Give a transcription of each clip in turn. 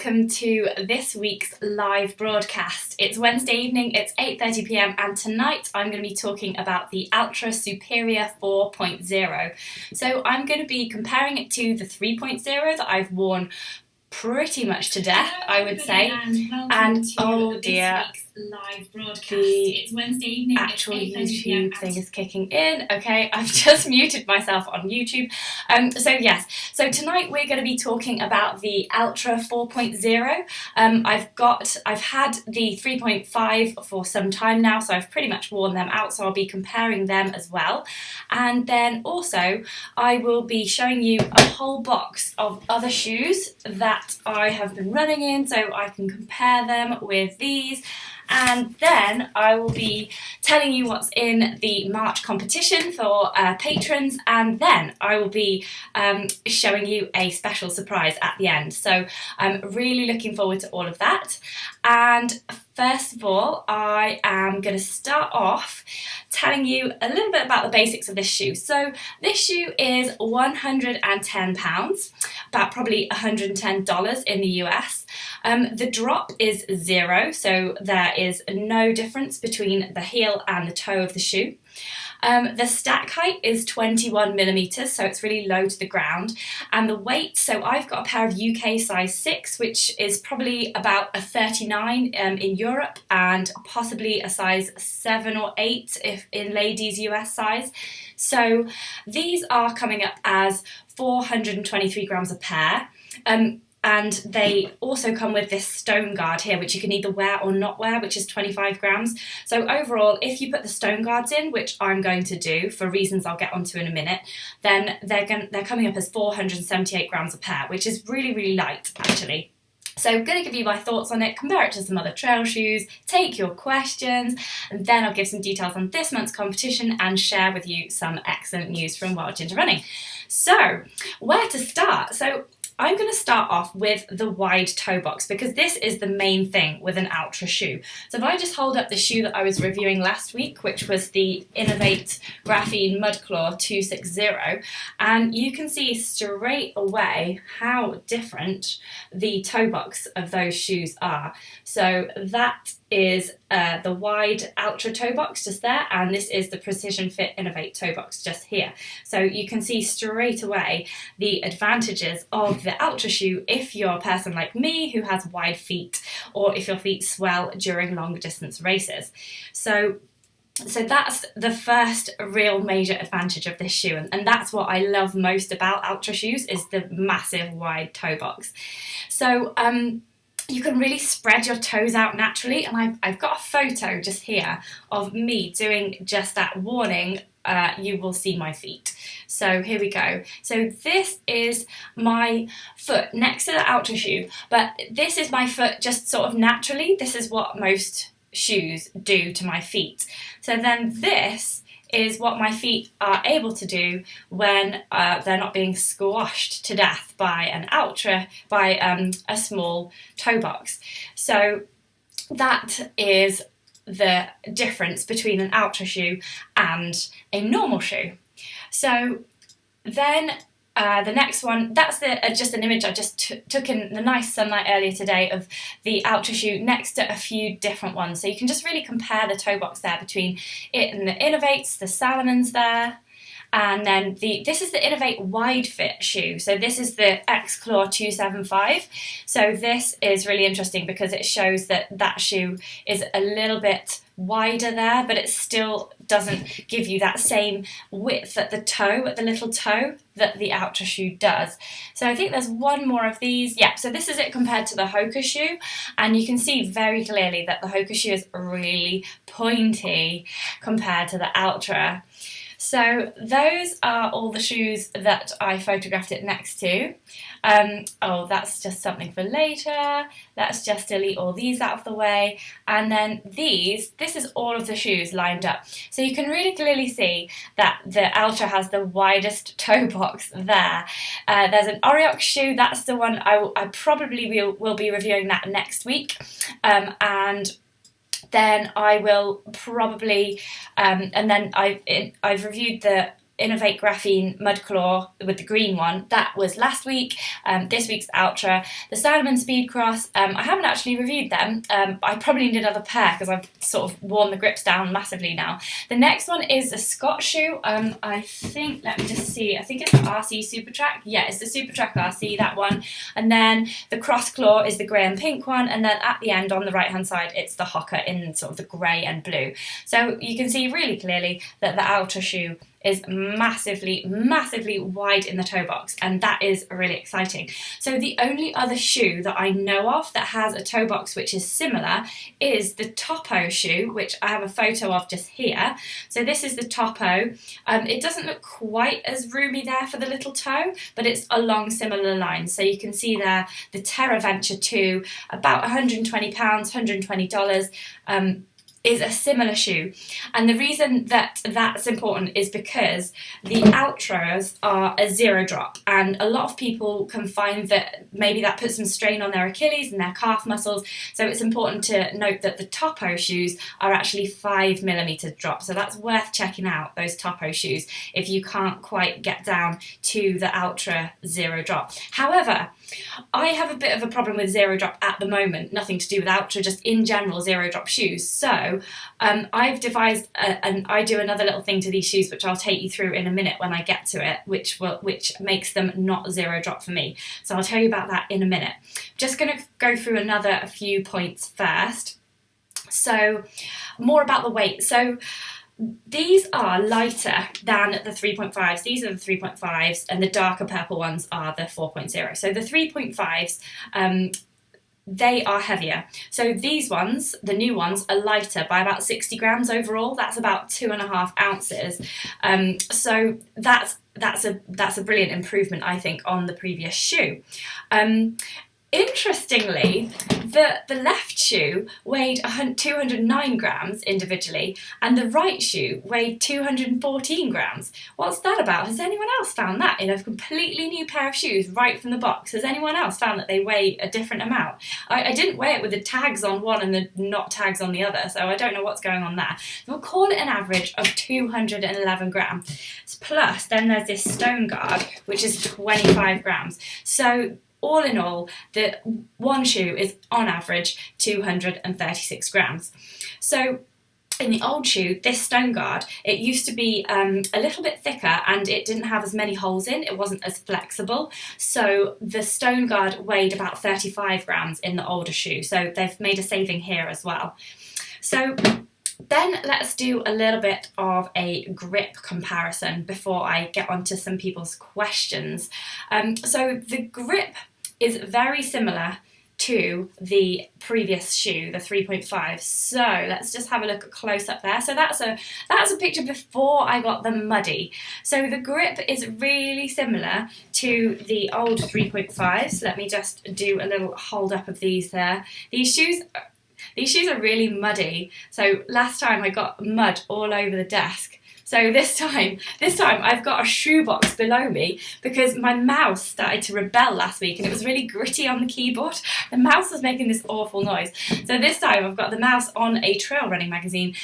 welcome to this week's live broadcast. It's Wednesday evening, it's 8:30 p.m, and tonight I'm going to be talking about the Altra Superior 4.0. So I'm going to be comparing it to the 3.0 that I've worn pretty much to death, I would say. And oh dear, live broadcast. It's Wednesday evening. Actual YouTube thing is kicking in. Okay, I've just muted myself on YouTube. So tonight we're going to be talking about the Altra 4.0. I've had the 3.5 for some time now, so I've pretty much worn them out, so I'll be comparing them as well. And then also I will be showing you a whole box of other shoes that I have been running in, so I can compare them with these. And then I will be telling you what's in the March competition for patrons, and then I will be showing you a special surprise at the end. So I'm really looking forward to all of that. And first of all, I am going to start off telling you a little bit about the basics of this shoe. So this shoe is £110, about probably $110 in the US. The drop is 0, so there is no difference between the heel and the toe of the shoe. The stack height is 21 millimeters, so it's really low to the ground. And the weight, so I've got a pair of UK size 6, which is probably about a 39 in Europe, and possibly a size 7 or 8 if in ladies US size. So these are coming up as 423 grams a pair. And they also come with this stone guard here, which you can either wear or not wear, which is 25 grams. So overall, if you put the stone guards in, which I'm going to do for reasons I'll get onto in a minute, then they're coming up as 478 grams a pair, which is really, really light, actually. So I'm going to give you my thoughts on it, compare it to some other trail shoes, take your questions, and then I'll give some details on this month's competition and share with you some excellent news from Wild Ginger Running. So, where to start? So I'm going to start off with the wide toe box, because this is the main thing with an Altra shoe. So if I just hold up the shoe that I was reviewing last week, which was the Inov8 Graphene Mudclaw 260, and you can see straight away how different the toe box of those shoes are. So that is the wide Altra toe box just there, and this is the Precision Fit Inov8 toe box just here. So you can see straight away the advantages of the Altra shoe if you're a person like me who has wide feet, or if your feet swell during long distance races. So that's the first real major advantage of this shoe, and that's what I love most about Altra shoes, is the massive wide toe box. So you can really spread your toes out naturally, and I've got a photo just here of me doing just that. Warning, you will see my feet. So here we go. So this is my foot next to the Altra shoe, but this is my foot just sort of naturally. This is what most shoes do to my feet. So then this is what my feet are able to do when they're not being squashed to death by an Altra, by a small toe box. So that is the difference between an Altra shoe and a normal shoe. So then the next one, that's just an image I just took in the nice sunlight earlier today of the Altra shoe next to a few different ones. So you can just really compare the toe box there between it and the Inov8s, the Salomons there. And then this is the Inov8 wide fit shoe. So this is the X-Claw 275. So this is really interesting because it shows that shoe is a little bit wider there, but it still doesn't give you that same width at the toe, at the little toe, that the Altra shoe does. So I think there's one more of these. Yeah, so this is it compared to the Hoka shoe, and you can see very clearly that the Hoka shoe is really pointy compared to the Altra. So those are all the shoes that I photographed it next to. Oh, that's just something for later. Let's just delete all these out of the way. And then this is all of the shoes lined up. So you can really clearly see that the Altra has the widest toe box there. There's an Oriox shoe, that's the one I probably will be reviewing that next week. And then I will probably, and then I've reviewed the Inov8 Graphene Mud Claw with the green one. That was last week. This week's Altra. The Salomon Speed Cross, I haven't actually reviewed them. I probably need another pair because I've sort of worn the grips down massively now. The next one is a Scott shoe. I think, let me just see, I think it's the RC Super Track. Yeah, it's the Super Track RC, that one. And then the Cross Claw is the grey and pink one. And then at the end on the right hand side, it's the Hoka in sort of the grey and blue. So you can see really clearly that the Altra shoe is massively wide in the toe box, and that is really exciting. So the only other shoe that I know of that has a toe box which is similar is the Topo shoe, which I have a photo of just here. So this is the Topo. It doesn't look quite as roomy there for the little toe, but it's along similar lines. So you can see there the Terra Venture 2, about £120, $120. Is a similar shoe, and the reason that that's important is because the Altras are a zero drop, and a lot of people can find that maybe that puts some strain on their Achilles and their calf muscles. So it's important to note that the Topo shoes are actually 5mm drop, so that's worth checking out, those Topo shoes, if you can't quite get down to the Altra zero drop. However, I have a bit of a problem with zero drop at the moment, nothing to do with Altra, just in general zero drop shoes. So I've devised, and I do another little thing to these shoes, which I'll take you through in a minute when I get to it, which makes them not zero drop for me. So I'll tell you about that in a minute. Just going to go through a few points first. So more about the weight. So these are lighter than the 3.5s. These are the 3.5s, and the darker purple ones are the 4.0. So the 3.5s, they are heavier. So these ones, the new ones, are lighter by about 60 grams overall. That's about 2.5 ounces. So that's a brilliant improvement, I think, on the previous shoe. Interestingly, the left shoe weighed 209 grams individually, and the right shoe weighed 214 grams. What's that about? Has anyone else found that in a completely new pair of shoes right from the box? Has anyone else found that they weigh a different amount? I didn't weigh it with the tags on one and the not tags on the other, so I don't know what's going on there. We'll call it an average of 211 grams. Plus, then there's this stone guard, which is 25 grams. So all in all, the one shoe is on average 236 grams. So in the old shoe, this stone guard, it used to be a little bit thicker and it didn't have as many holes in, it wasn't as flexible. So the stone guard weighed about 35 grams in the older shoe. So they've made a saving here as well. So then let's do a little bit of a grip comparison before I get onto some people's questions. So the grip is very similar to the previous shoe, the 3.5. So let's just have a look at close up there. So that's a picture before I got them muddy. So the grip is really similar to the old 3.5s. Let me just do a little hold up of these there. These shoes are really muddy. So last time I got mud all over the desk. So this time I've got a shoebox below me because my mouse started to rebel last week and it was really gritty on the keyboard. The mouse was making this awful noise. So this time I've got the mouse on a trail running magazine,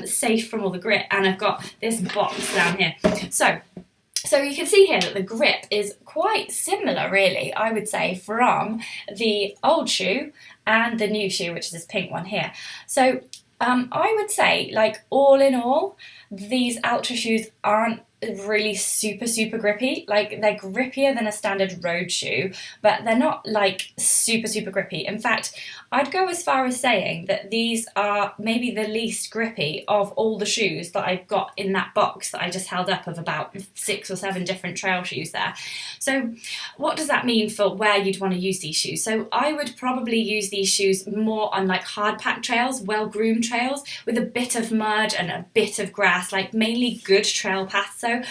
safe from all the grit, and I've got this box down here. So you can see here that the grip is quite similar, really, I would say, from the old shoe and the new shoe, which is this pink one here. So I would say, like, all in all, these Altra shoes aren't really super grippy. Like, they're grippier than a standard road shoe, but they're not like super grippy. In fact, I'd go as far as saying that these are maybe the least grippy of all the shoes that I've got in that box that I just held up of about 6 or 7 different trail shoes there. So what does that mean for where you'd want to use these shoes? So I would probably use these shoes more on like hard packed trails, well-groomed trails with a bit of mud and a bit of grass, like mainly good trail paths. So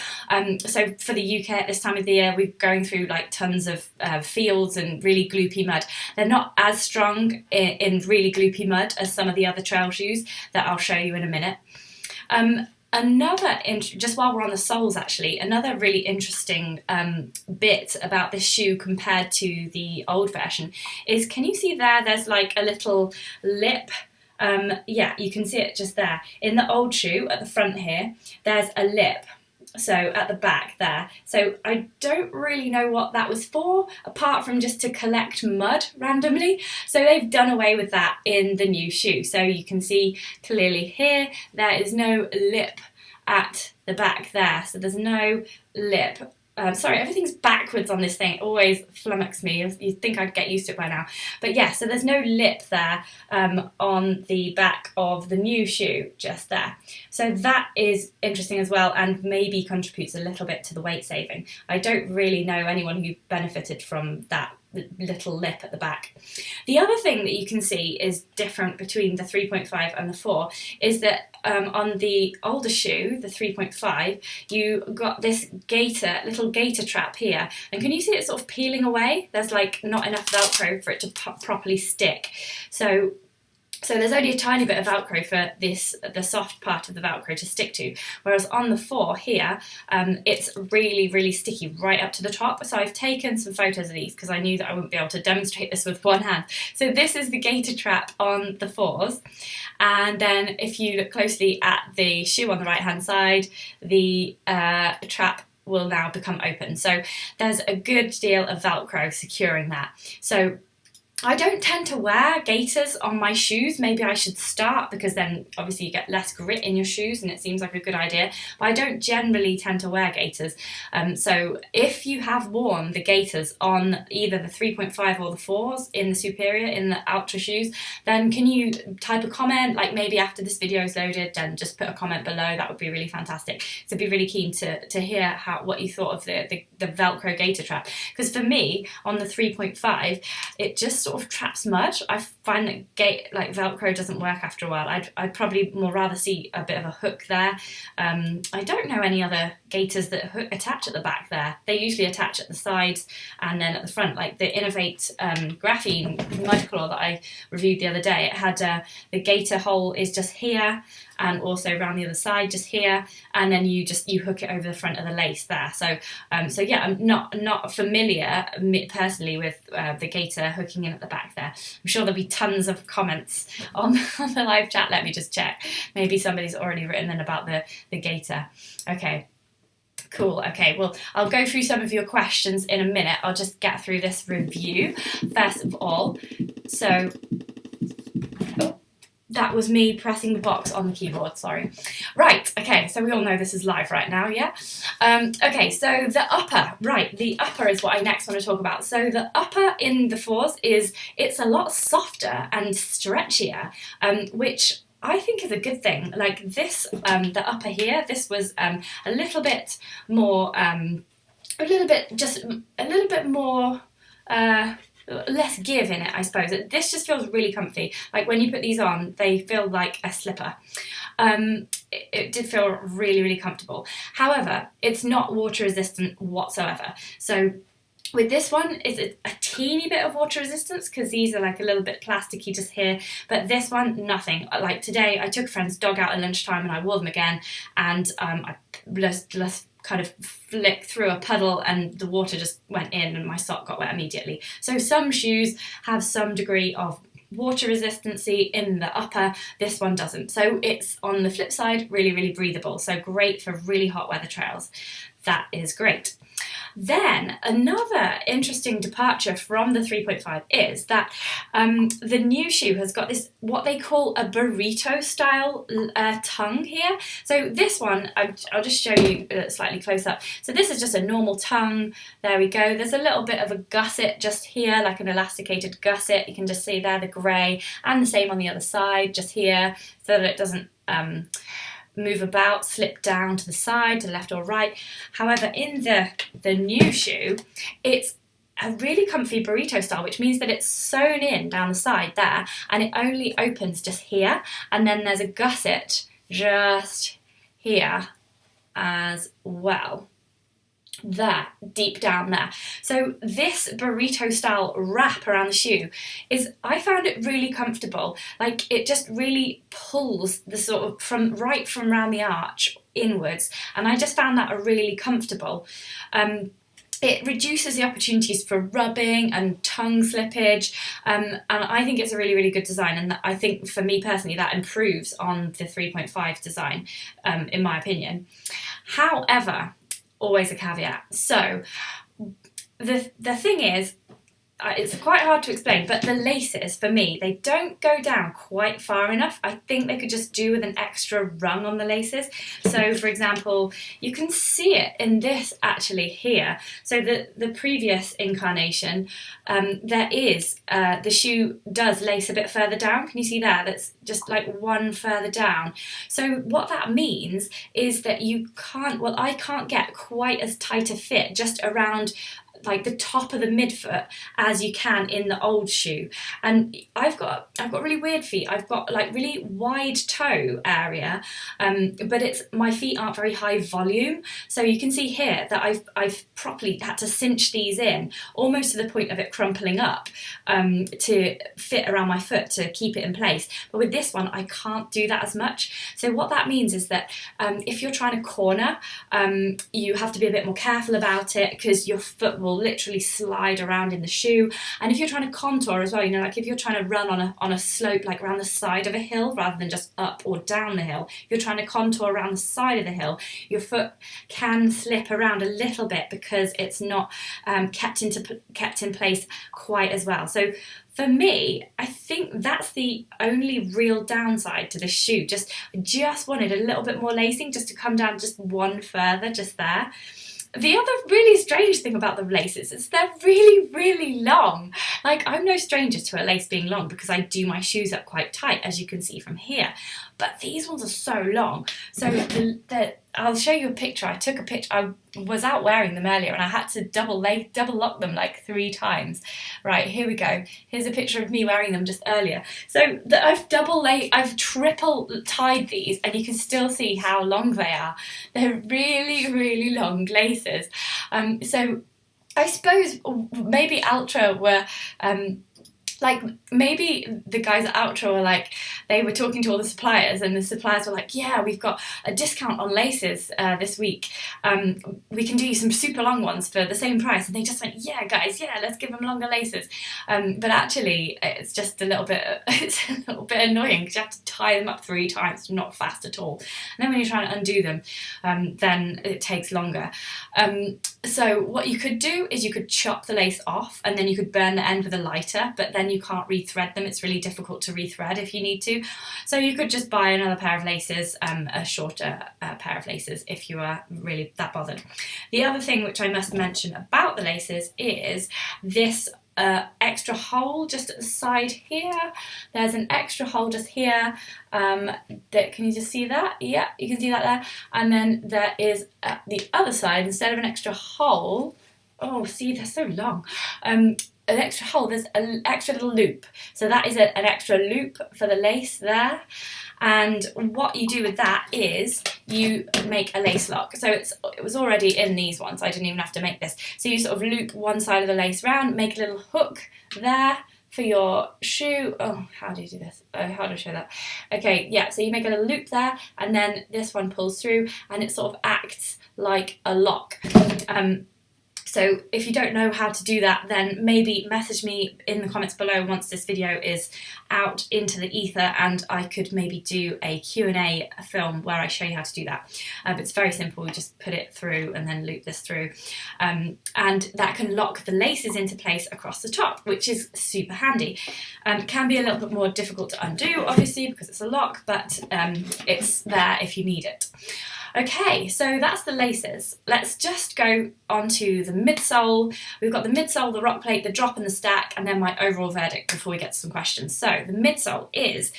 for the UK at this time of the year, we're going through like tons of fields and really gloopy mud. They're not as strong in really gloopy mud as some of the other trail shoes that I'll show you in a minute. Just while we're on the soles actually, another really interesting bit about this shoe compared to the old version is, can you see there's like a little lip? Yeah, you can see it just there. In the old shoe at the front here, there's a lip So at the back there. So I don't really know what that was for, apart from just to collect mud randomly. So they've done away with that in the new shoe. So you can see clearly here, there is no lip at the back there. So there's no lip. Sorry, everything's backwards on this thing. It always flummoxes me. You'd think I'd get used to it by now. But yeah, so there's no lip there on the back of the new shoe, just there. So that is interesting as well, and maybe contributes a little bit to the weight saving. I don't really know anyone who benefited from that little lip at the back. The other thing that you can see is different between the 3.5 and the 4 is that on the older shoe, the 3.5, you got this little gaiter trap here, and can you see it sort of peeling away? There's like not enough Velcro for it to properly stick. So there's only a tiny bit of Velcro for the soft part of the Velcro to stick to, whereas on the 4 here, it's really, really sticky right up to the top. So I've taken some photos of these because I knew that I wouldn't be able to demonstrate this with one hand. So this is the gaiter trap on the 4s. And then if you look closely at the shoe on the right-hand side, the trap will now become open. So there's a good deal of Velcro securing that. So I don't tend to wear gaiters on my shoes. Maybe I should start, because then obviously you get less grit in your shoes and it seems like a good idea. But I don't generally tend to wear gaiters. So if you have worn the gaiters on either the 3.5 or the 4s in the Superior, in the Altra shoes, then can you type a comment, like maybe after this video is loaded, then just put a comment below. That would be really fantastic. So I'd be really keen to hear what you thought of the Velcro gaiter trap. Because for me, on the 3.5, it just sort of traps mud. I find that Velcro doesn't work after a while. I'd probably more rather see a bit of a hook there. I don't know any other gaiters that attach at the back there. They usually attach at the sides and then at the front, like the Inov8 graphene mudclaw that I reviewed the other day. It had the gaiter hole is just here, and also around the other side, just here, and then you hook it over the front of the lace there. So yeah, I'm not familiar personally with the gaiter hooking in at the back there. I'm sure there'll be tons of comments on the live chat. Let me just check. Maybe somebody's already written in about the gaiter. Okay. Cool. Okay, well, I'll go through some of your questions in a minute. I'll just get through this review first of all. So, that was me pressing the box on the keyboard, sorry. Right, okay, so we all know this is live right now, yeah? Okay, so the upper is what I next want to talk about. So the upper in the 4s it's a lot softer and stretchier, which I think is a good thing. Like this, the upper here, this was a little bit more, less give in it, I suppose. This just feels really comfy. Like when you put these on, they feel like a slipper. It did feel really, really comfortable. However, it's not water resistant whatsoever. So with this one, it's a teeny bit of water resistance because these are like a little bit plasticky just here, but this one, nothing. Like today, I took a friend's dog out at lunchtime and I wore them again, and I just kind of flicked through a puddle and the water just went in and my sock got wet immediately. So some shoes have some degree of water resistancy in the upper, this one doesn't. So it's, on the flip side, really, really breathable. So great for really hot weather trails. That is great. Then another interesting departure from the 3.5 is that the new shoe has got this, what they call a burrito style tongue here. So this one, I'll just show you slightly close up. So this is just a normal tongue. There we go. There's a little bit of a gusset just here, like an elasticated gusset. You can just see there the grey, and the same on the other side, just here, so that it doesn't move about, slip down to the side, to left or right. However, in the new shoe, it's a really comfy burrito style, which means that it's sewn in down the side there, and it only opens just here, and then there's a gusset just here as well. There, deep down there. So this burrito style wrap around the shoe I found it really comfortable. Like it just really pulls the sort of from around the arch inwards, and I just found that really comfortable. it reduces the opportunities for rubbing and tongue slippage, and I think it's a really, really good design, and I think for me personally that improves on the 3.5 design, in my opinion. However, always a caveat. So the thing is, it's quite hard to explain, but the laces, for me, they don't go down quite far enough. I think they could just do with an extra rung on the laces. So, for example, you can see it in this actually here. So the previous incarnation, there is, the shoe does lace a bit further down. Can you see there? That's just like one further down. So what that means is that I can't get quite as tight a fit just around like the top of the midfoot as you can in the old shoe. And I've got really weird feet. I've got like really wide toe area, but my feet aren't very high volume. So you can see here that I've properly had to cinch these in almost to the point of it crumpling up, to fit around my foot to keep it in place. But with this one, I can't do that as much. So what that means is that if you're trying to corner, you have to be a bit more careful about it, because your foot will literally slide around in the shoe. And if you're trying to contour as well, you know, like if you're trying to run on a slope, like around the side of a hill rather than just up or down the hill, if you're trying to contour around the side of the hill, your foot can slip around a little bit because it's not kept in place quite as well. So for me, I think that's the only real downside to this shoe. I just wanted a little bit more lacing, just to come down just one further, just there. The other really strange thing about the laces is they're really, really long. Like, I'm no stranger to a lace being long because I do my shoes up quite tight, as you can see from here. But these ones are so long. So I'll show you a picture. I took a picture. I was out wearing them earlier and I had to double lock them like 3 times. Right, here we go. Here's a picture of me wearing them just earlier. So I've triple tied these, and you can still see how long they are. They're really, really long laces. So I suppose maybe Altra were like, maybe the guys at Altra were like, they were talking to all the suppliers, and the suppliers were like, yeah, we've got a discount on laces this week. We can do you some super long ones for the same price. And they just went, yeah, guys, yeah, let's give them longer laces. But actually, it's just a little bit annoying, because you have to tie them up 3 times, not fast at all. And then when you're trying to undo them, then it takes longer. So what you could do is you could chop the lace off, and then you could burn the end with a lighter, but then you can't rethread them. It's really difficult to rethread if you need to. So you could just buy another pair of laces, a shorter pair of laces, if you are really that bothered. The other thing which I must mention about the laces is this extra hole just at the side here. There's an extra hole just here. Can you just see that? Yeah, you can see that there. And then there is at the other side, instead of an extra hole, oh, see, they're so long. An extra hole, there's an extra little loop. So that is an extra loop for the lace there. And what you do with that is you make a lace lock. So it was already in these ones, I didn't even have to make this. So you sort of loop one side of the lace round, make a little hook there for your shoe. Oh, how do you do this? How do I show that? Okay, yeah, so you make a little loop there, and then this one pulls through, and it sort of acts like a lock. So if you don't know how to do that, then maybe message me in the comments below once this video is out into the ether, and I could maybe do a Q&A film where I show you how to do that. But it's very simple. We just put it through and then loop this through. And that can lock the laces into place across the top, which is super handy. It can be a little bit more difficult to undo, obviously, because it's a lock, but it's there if you need it. Okay, so that's the laces. Let's just go on to the midsole. We've got the midsole, the rock plate, the drop and the stack, and then my overall verdict before we get to some questions. So the midsole is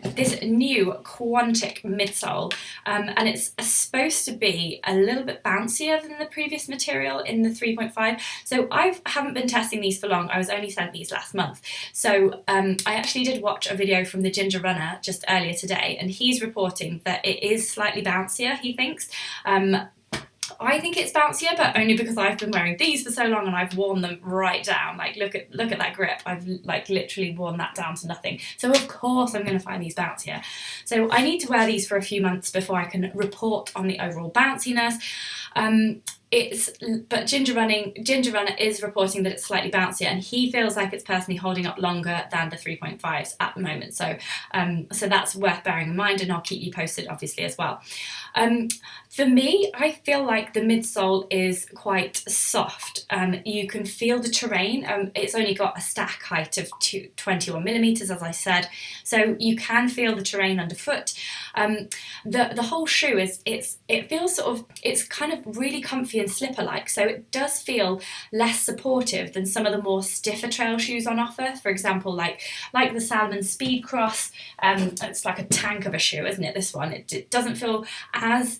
this new Quantic midsole, and it's supposed to be a little bit bouncier than the previous material in the 3.5. So I haven't been testing these for long. I was only sent these last month. So I actually did watch a video from the Ginger Runner just earlier today, and he's reporting that it is slightly bouncier, he thinks. I think it's bouncier, but only because I've been wearing these for so long and I've worn them right down. Like, look at that grip. I've like literally worn that down to nothing. So of course I'm going to find these bouncier. So I need to wear these for a few months before I can report on the overall bounciness. But Ginger Runner is reporting that it's slightly bouncier, and he feels like it's personally holding up longer than the 3.5s at the moment. So that's worth bearing in mind, and I'll keep you posted, obviously, as well. For me, I feel like the midsole is quite soft. You can feel the terrain. It's only got a stack height of 21 millimeters, as I said, so you can feel the terrain underfoot. The whole shoe it feels it's kind of really comfy and slipper-like, so it does feel less supportive than some of the more stiffer trail shoes on offer. For example, like the Salomon Speed Cross. It's like a tank of a shoe, isn't it? This one, it doesn't feel as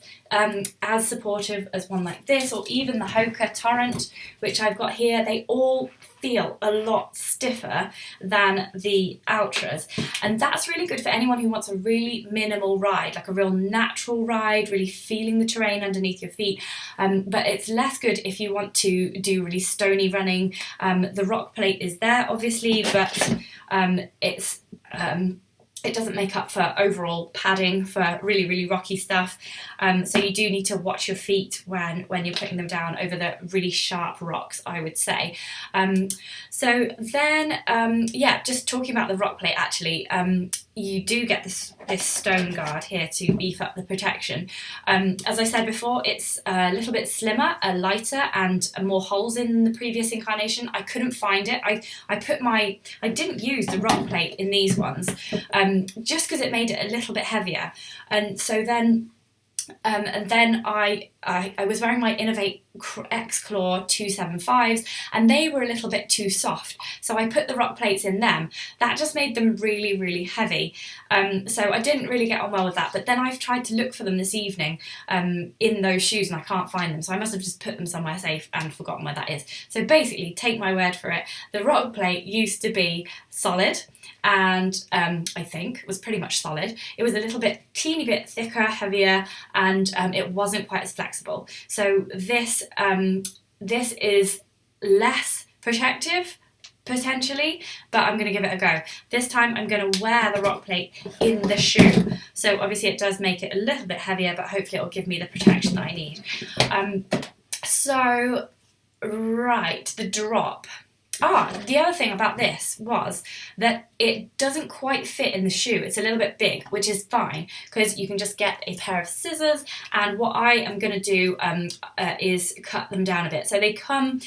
supportive as one like this, or even the Hoka Torrent, which I've got here. They all feel a lot stiffer than the Altras, and that's really good for anyone who wants a really minimal ride, like a real natural ride, really feeling the terrain underneath your feet. But it's less good if you want to do really stony running. The rock plate is there, obviously, but it doesn't make up for overall padding for really, really rocky stuff. So you do need to watch your feet when you're putting them down over the really sharp rocks, I would say. So then, just talking about the rock plate, actually, you do get this stone guard here to beef up the protection. As I said before, it's a little bit slimmer, lighter, and more holes in the previous incarnation. I couldn't find it. I didn't use the rock plate in these ones, just because it made it a little bit heavier. And so then I was wearing my Inov8 X Claw 275s, and they were a little bit too soft, so I put the rock plates in them. That just made them really, really heavy, so I didn't really get on well with that. But then I've tried to look for them this evening in those shoes, and I can't find them, so I must have just put them somewhere safe and forgotten where that is. So basically, take my word for it, the rock plate used to be solid, and I think it was pretty much solid. It was a teeny bit thicker, heavier, and it wasn't quite as flexible. So this is less protective, potentially, but I'm going to give it a go. This time I'm going to wear the rock plate in the shoe. So obviously it does make it a little bit heavier, but hopefully it'll give me the protection that I need. The drop. The other thing about this was that it doesn't quite fit in the shoe. It's a little bit big, which is fine, because you can just get a pair of scissors, and what I am going to do is cut them down a bit. So they come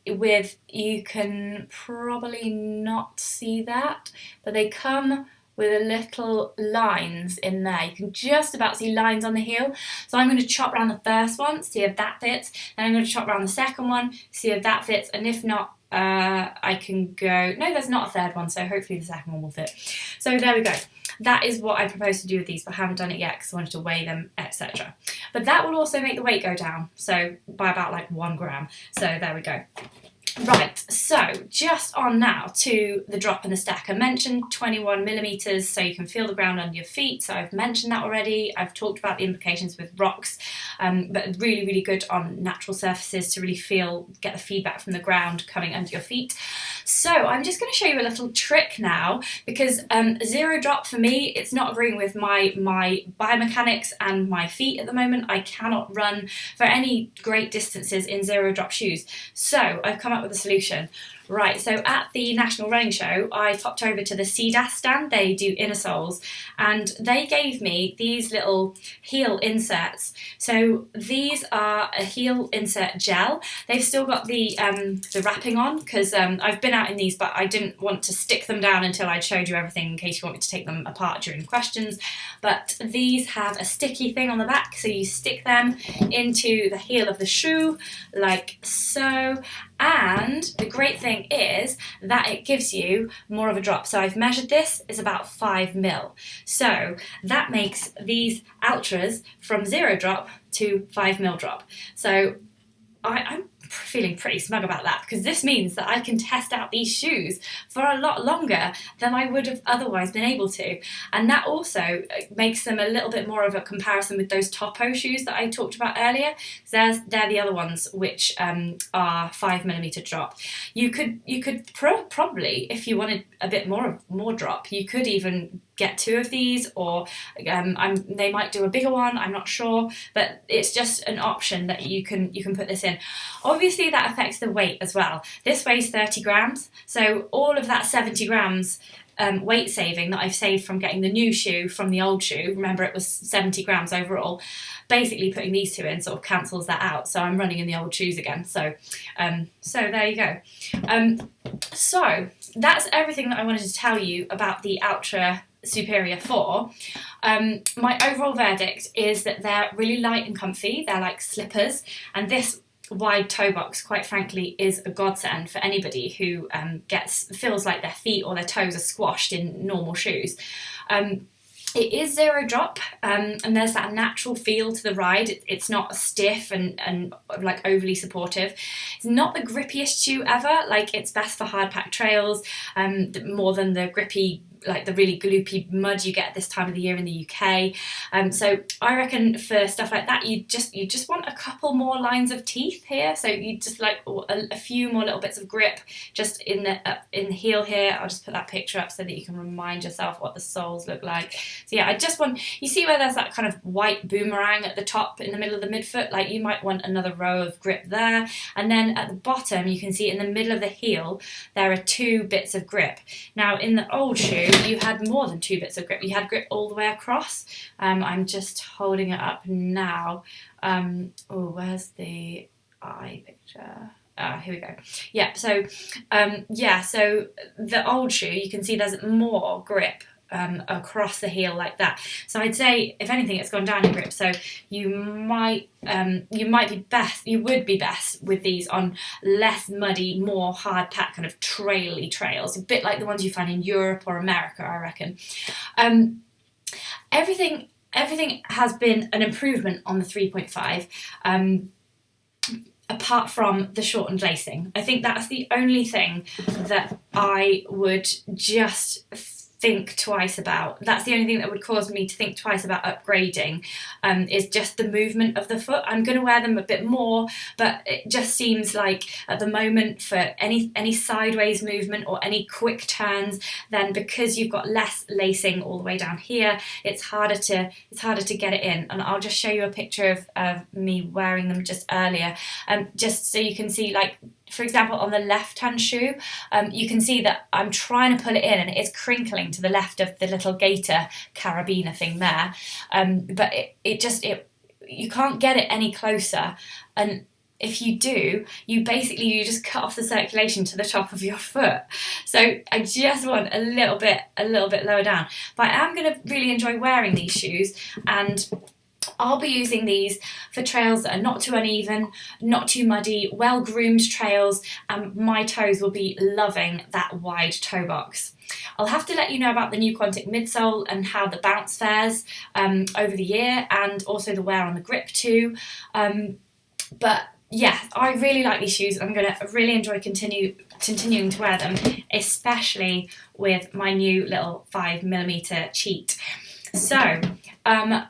with, you can probably not see that, but they come with a little lines in there. You can just about see lines on the heel. So I'm going to chop around the first one, see if that fits, and I'm going to chop around the second one, see if that fits, and if not, I can go, no, there's not a third one, so hopefully the second one will fit. So there we go. That is what I propose to do with these, but I haven't done it yet because I wanted to weigh them, etc. But that will also make the weight go down, so by about like 1 gram. So there we go. Right, so just on now to the drop and the stack. I mentioned 21 millimeters, so you can feel the ground under your feet. So I've mentioned that already. I've talked about the implications with rocks, but really, really good on natural surfaces to really get the feedback from the ground coming under your feet. So I'm just going to show you a little trick now, because zero drop for me, it's not agreeing with my biomechanics and my feet at the moment. I cannot run for any great distances in zero drop shoes. So I've come up with a solution. Right, so at the National Running Show, I popped over to the Sidas stand. They do inner soles, and they gave me these little heel inserts. So these are a heel insert gel. They've still got the wrapping on, because I've been out in these, but I didn't want to stick them down until I'd showed you everything in case you want me to take them apart during questions. But these have a sticky thing on the back, so you stick them into the heel of the shoe, like so. And the great thing is that it gives you more of a drop. So I've measured this, it's about 5 mil. So that makes these Altras from 0 drop to 5 mil drop. So I'm feeling pretty smug about that, because this means that I can test out these shoes for a lot longer than I would have otherwise been able to. And that also makes them a little bit more of a comparison with those Topo shoes that I talked about earlier. They're the other ones which are 5 millimeter drop. You could probably, if you wanted a bit more drop, you could even get 2 of these, or they might do a bigger one, I'm not sure, but it's just an option that you can put this in. Obviously that affects the weight as well. This weighs 30 grams, so all of that 70 grams weight saving that I've saved from getting the new shoe from the old shoe, remember it was 70 grams overall, basically putting these 2 in sort of cancels that out, so I'm running in the old shoes again. So there you go. So that's everything that I wanted to tell you about the Altra Superior 4. My overall verdict is that they're really light and comfy. They're like slippers, and this wide toe box, quite frankly, is a godsend for anybody who feels like their feet or their toes are squashed in normal shoes. It is 0 drop, and there's that natural feel to the ride. It's not stiff and like overly supportive. It's not the grippiest shoe ever. Like, it's best for hard packed trails, more than the grippy, like the really gloopy mud you get at this time of the year in the UK. So I reckon for stuff like that, you just want a couple more lines of teeth here. So you just like a few more little bits of grip just in the heel here. I'll just put that picture up so that you can remind yourself what the soles look like. So yeah, I just want, you see where there's that kind of white boomerang at the top in the middle of the midfoot? Like, you might want another row of grip there. And then at the bottom, you can see in the middle of the heel, there are 2 bits of grip. Now in the old shoe, you had more than 2 bits of grip. You had grip all the way across. I'm just holding it up now. Where's the eye picture? Here we go. Yeah, so so the old shoe, you can see there's more grip across the heel like that. So I'd say, if anything, it's gone down in grip. So you would be best with these on less muddy, more hard packed kind of traily trails, a bit like the ones you find in Europe or America, I reckon. Everything has been an improvement on the 3.5. Apart from the shortened lacing. I think that's the only thing that I would just think twice about. That's the only thing that would cause me to think twice about upgrading, is just the movement of the foot. I'm going to wear them a bit more, but it just seems like at the moment, for any sideways movement or any quick turns, then because you've got less lacing all the way down here, it's harder to get it in. And I'll just show you a picture of me wearing them just earlier, just so you can see, like, for example, on the left-hand shoe, you can see that I'm trying to pull it in and it is crinkling to the left of the little gaiter carabiner thing there. But you can't get it any closer. And if you do, you just cut off the circulation to the top of your foot. So I just want a little bit lower down. But I am going to really enjoy wearing these shoes, and I'll be using these for trails that are not too uneven, not too muddy, well-groomed trails, and my toes will be loving that wide toe box. I'll have to let you know about the new Quantic midsole and how the bounce fares over the year, and also the wear on the grip too. But yeah, I really like these shoes. I'm going to really enjoy continuing to wear them, especially with my new little 5mm cheat. So,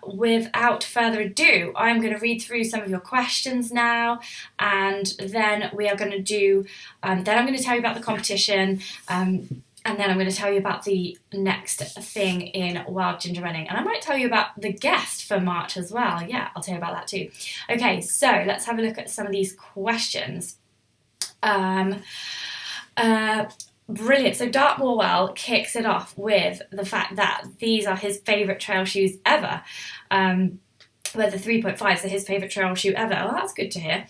without further ado, I'm going to read through some of your questions now, and then we are going to do, then I'm going to tell you about the competition, and then I'm going to tell you about the next thing in Wild Ginger Running, and I might tell you about the guest for March as well. Yeah, I'll tell you about that too. Okay, so let's have a look at some of these questions. Brilliant. So Dart Morwell kicks it off with the fact that these are his favourite trail shoes ever. Where the 3.5s are his favourite trail shoe ever. Oh, that's good to hear.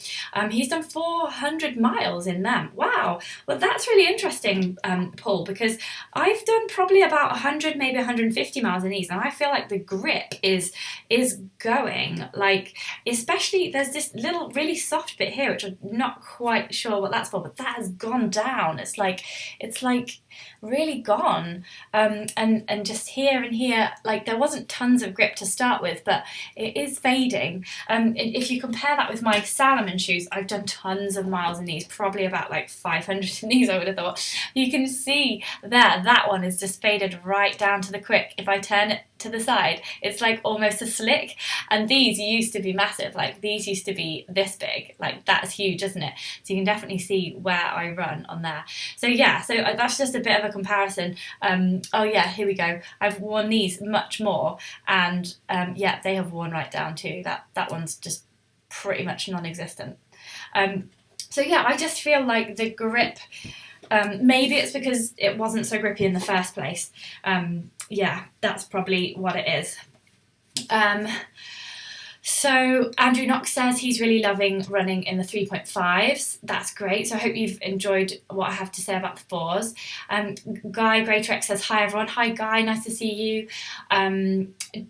He's done 400 miles in them. Wow. Well, that's really interesting, Paul, because I've done probably about 100, maybe 150 miles in these, and I feel like the grip is going. Like, especially there's this little really soft bit here, which I'm not quite sure what that's for, but that has gone down. It's like really gone. And just here and here, like, there wasn't tons of grip to start with, but it is fading. If you compare that with my Salomon shoes, I've done tons of miles in these, probably about like 500 in these, I would have thought. You can see there, that one is just faded right down to the quick. If I turn it to the side. It's like almost a slick, and these used to be massive. Like these used to be this big. Like that's huge, isn't it? So you can definitely see where I run on there. So yeah, so that's just a bit of a comparison. Oh yeah, here we go. I've worn these much more, and yeah, they have worn right down too. That one's just pretty much non-existent. So yeah, I just feel like the grip, maybe it's because it wasn't so grippy in the first place. Yeah, that's probably what it is. So Andrew Knox says he's really loving running in the 3.5s. That's great. So I hope you've enjoyed what I have to say about the 4s. Guy Greytrex says, hi everyone. Hi Guy, nice to see you.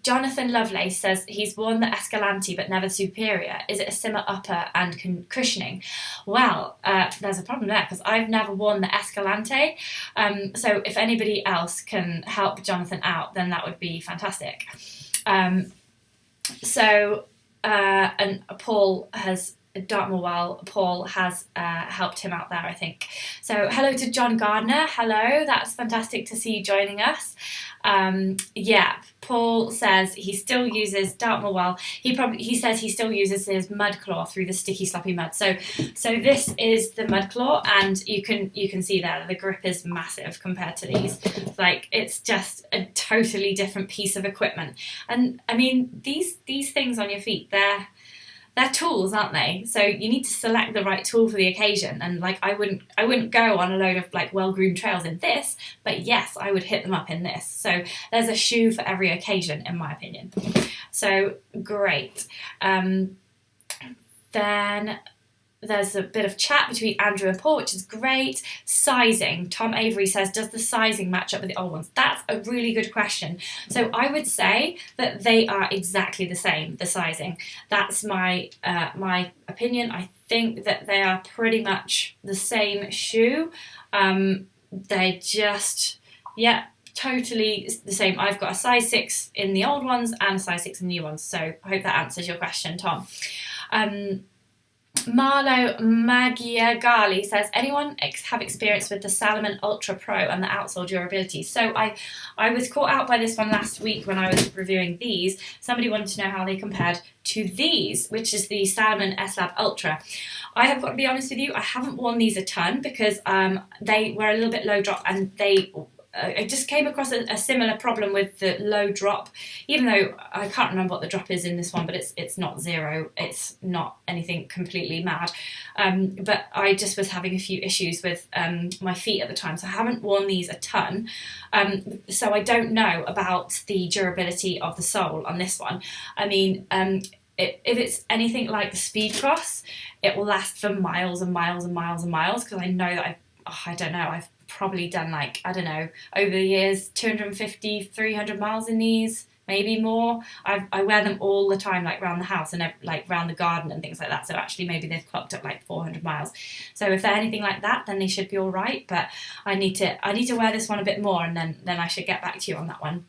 Jonathan Lovelace says he's worn the Escalante but never Superior. Is it a simmer upper and cushioning? Well, there's a problem there because I've never worn the Escalante. So if anybody else can help Jonathan out, then that would be fantastic. And Paul has helped him out there, I think. So hello to John Gardner. Hello, that's fantastic to see you joining us. Yeah, Paul says he still uses Dartmoor well. He says he still uses his mud claw through the sticky sloppy mud. So this is the mud claw, and you can see there the grip is massive compared to these. Like it's just a totally different piece of equipment. And I mean these things on your feet, they're tools, aren't they? So you need to select the right tool for the occasion. And like I wouldn't go on a load of like well-groomed trails in this, but yes, I would hit them up in this. So there's a shoe for every occasion, in my opinion. So great. Then there's a bit of chat between Andrew and Paul, which is great. Sizing. Tom Avery says, does the sizing match up with the old ones? That's a really good question. So I would say that they are exactly the same, the sizing. That's my opinion. I think that they are pretty much the same shoe. They just, yeah, totally the same. I've got a size 6 in the old ones and a size 6 in the new ones. So I hope that answers your question, Tom. Marlo Maggiagali says, anyone have experience with the Salomon Ultra Pro and the outsole durability? So I was caught out by this one last week when I was reviewing these. Somebody wanted to know how they compared to these, which is the Salomon S-Lab Ultra. I have got to be honest with you, I haven't worn these a ton because they were a little bit low drop, and I just came across a similar problem with the low drop, even though I can't remember what the drop is in this one, but it's not 0, it's not anything completely mad. But I just was having a few issues with my feet at the time, so I haven't worn these a ton. So I don't know about the durability of the sole on this one. I mean, if it's anything like the Speed Cross, it will last for miles and miles and miles and miles, because I know that I've probably done like, I don't know, over the years, 250, 300 miles in these, maybe more. I wear them all the time, like around the house and like around the garden and things like that. So actually maybe they've clocked up like 400 miles. So if they're anything like that, then they should be all right. But I need to wear this one a bit more, and then I should get back to you on that one.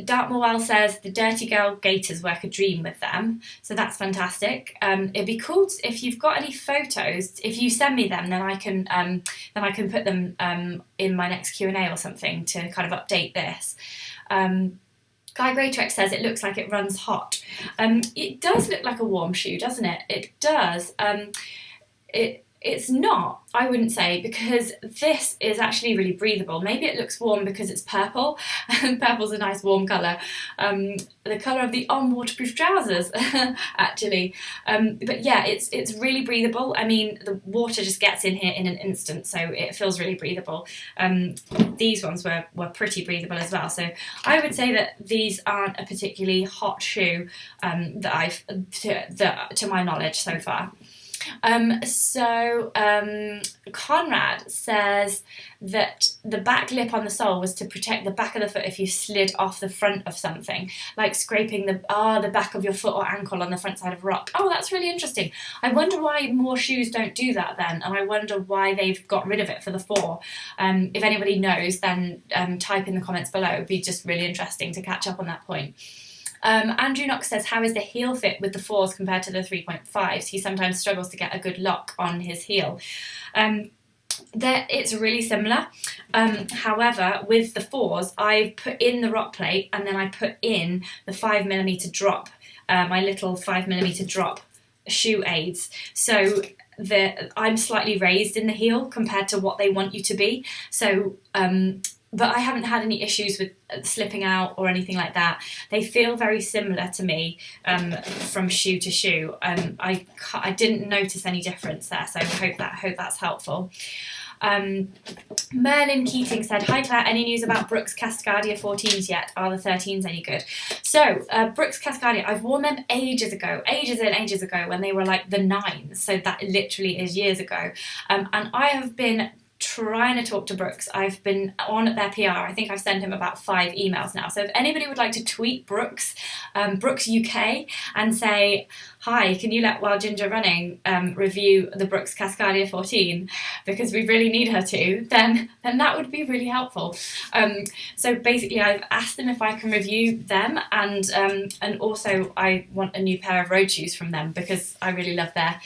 Dartmoor says the Dirty Girl gaiters work a dream with them, so that's fantastic. It'd be cool if you've got any photos. If you send me them, then I can put them in my next Q&A or something to kind of update this. Guy Greytrex says it looks like it runs hot. It does look like a warm shoe, doesn't it? It does. It's not, I wouldn't say, because this is actually really breathable. Maybe it looks warm because it's purple, and purple's a nice warm colour. The colour of the on-waterproof trousers, actually. But yeah, it's really breathable. I mean, the water just gets in here in an instant, so it feels really breathable. These ones were pretty breathable as well. So I would say that these aren't a particularly hot shoe to my knowledge so far. Conrad says that the back lip on the sole was to protect the back of the foot if you slid off the front of something, like scraping the back of your foot or ankle on the front side of a rock. Oh, that's really interesting. I wonder why more shoes don't do that then, and I wonder why they've got rid of it for the 4. If anybody knows, then type in the comments below. It'd be just really interesting to catch up on that point. Andrew Knox says, how is the heel fit with the 4s compared to the 3.5s? He sometimes struggles to get a good lock on his heel. It's really similar. However, with the 4s, I put in the rock plate and then I put in the 5mm drop, my little 5mm drop shoe aids. So I'm slightly raised in the heel compared to what they want you to be. So, but I haven't had any issues with slipping out or anything like that. They feel very similar to me from shoe to shoe. I didn't notice any difference there, so I hope that's helpful. Merlin Keating said, "Hi Claire, any news about Brooks Cascadia 14s yet? Are the 13s any good?" So Brooks Cascadia, I've worn them ages ago when they were like the 9s, so that literally is years ago, and I have been trying to talk to Brooks. I've been on their PR. I think I've sent him about 5 emails now. So if anybody would like to tweet Brooks, Brooks UK, and say, "Hi, can you let Wild Ginger Running review the Brooks Cascadia 14 because we really need her to," then that would be really helpful. So basically, I've asked them if I can review them, and also I want a new pair of road shoes from them because I really love their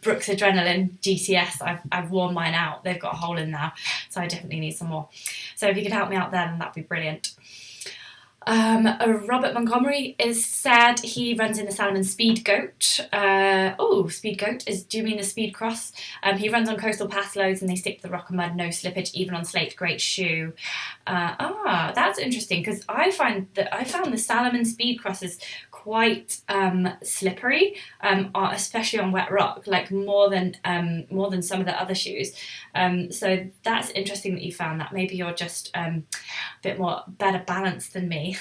Brooks Adrenaline GTS. I've worn mine out. They've got a hole in now, so I definitely need some more. So if you could help me out then, that'd be brilliant. Robert Montgomery is said he runs in the Salomon Speed Goat. Speed Goat, do you mean the Speed Cross? He runs on coastal path loads and they stick to the rock and mud, no slippage, even on slate. Great shoe. That's interesting because I found the Salomon Speed Crosses quite slippery, especially on wet rock, like more than some of the other shoes. So that's interesting that you found that. Maybe you're just a bit more better balanced than me.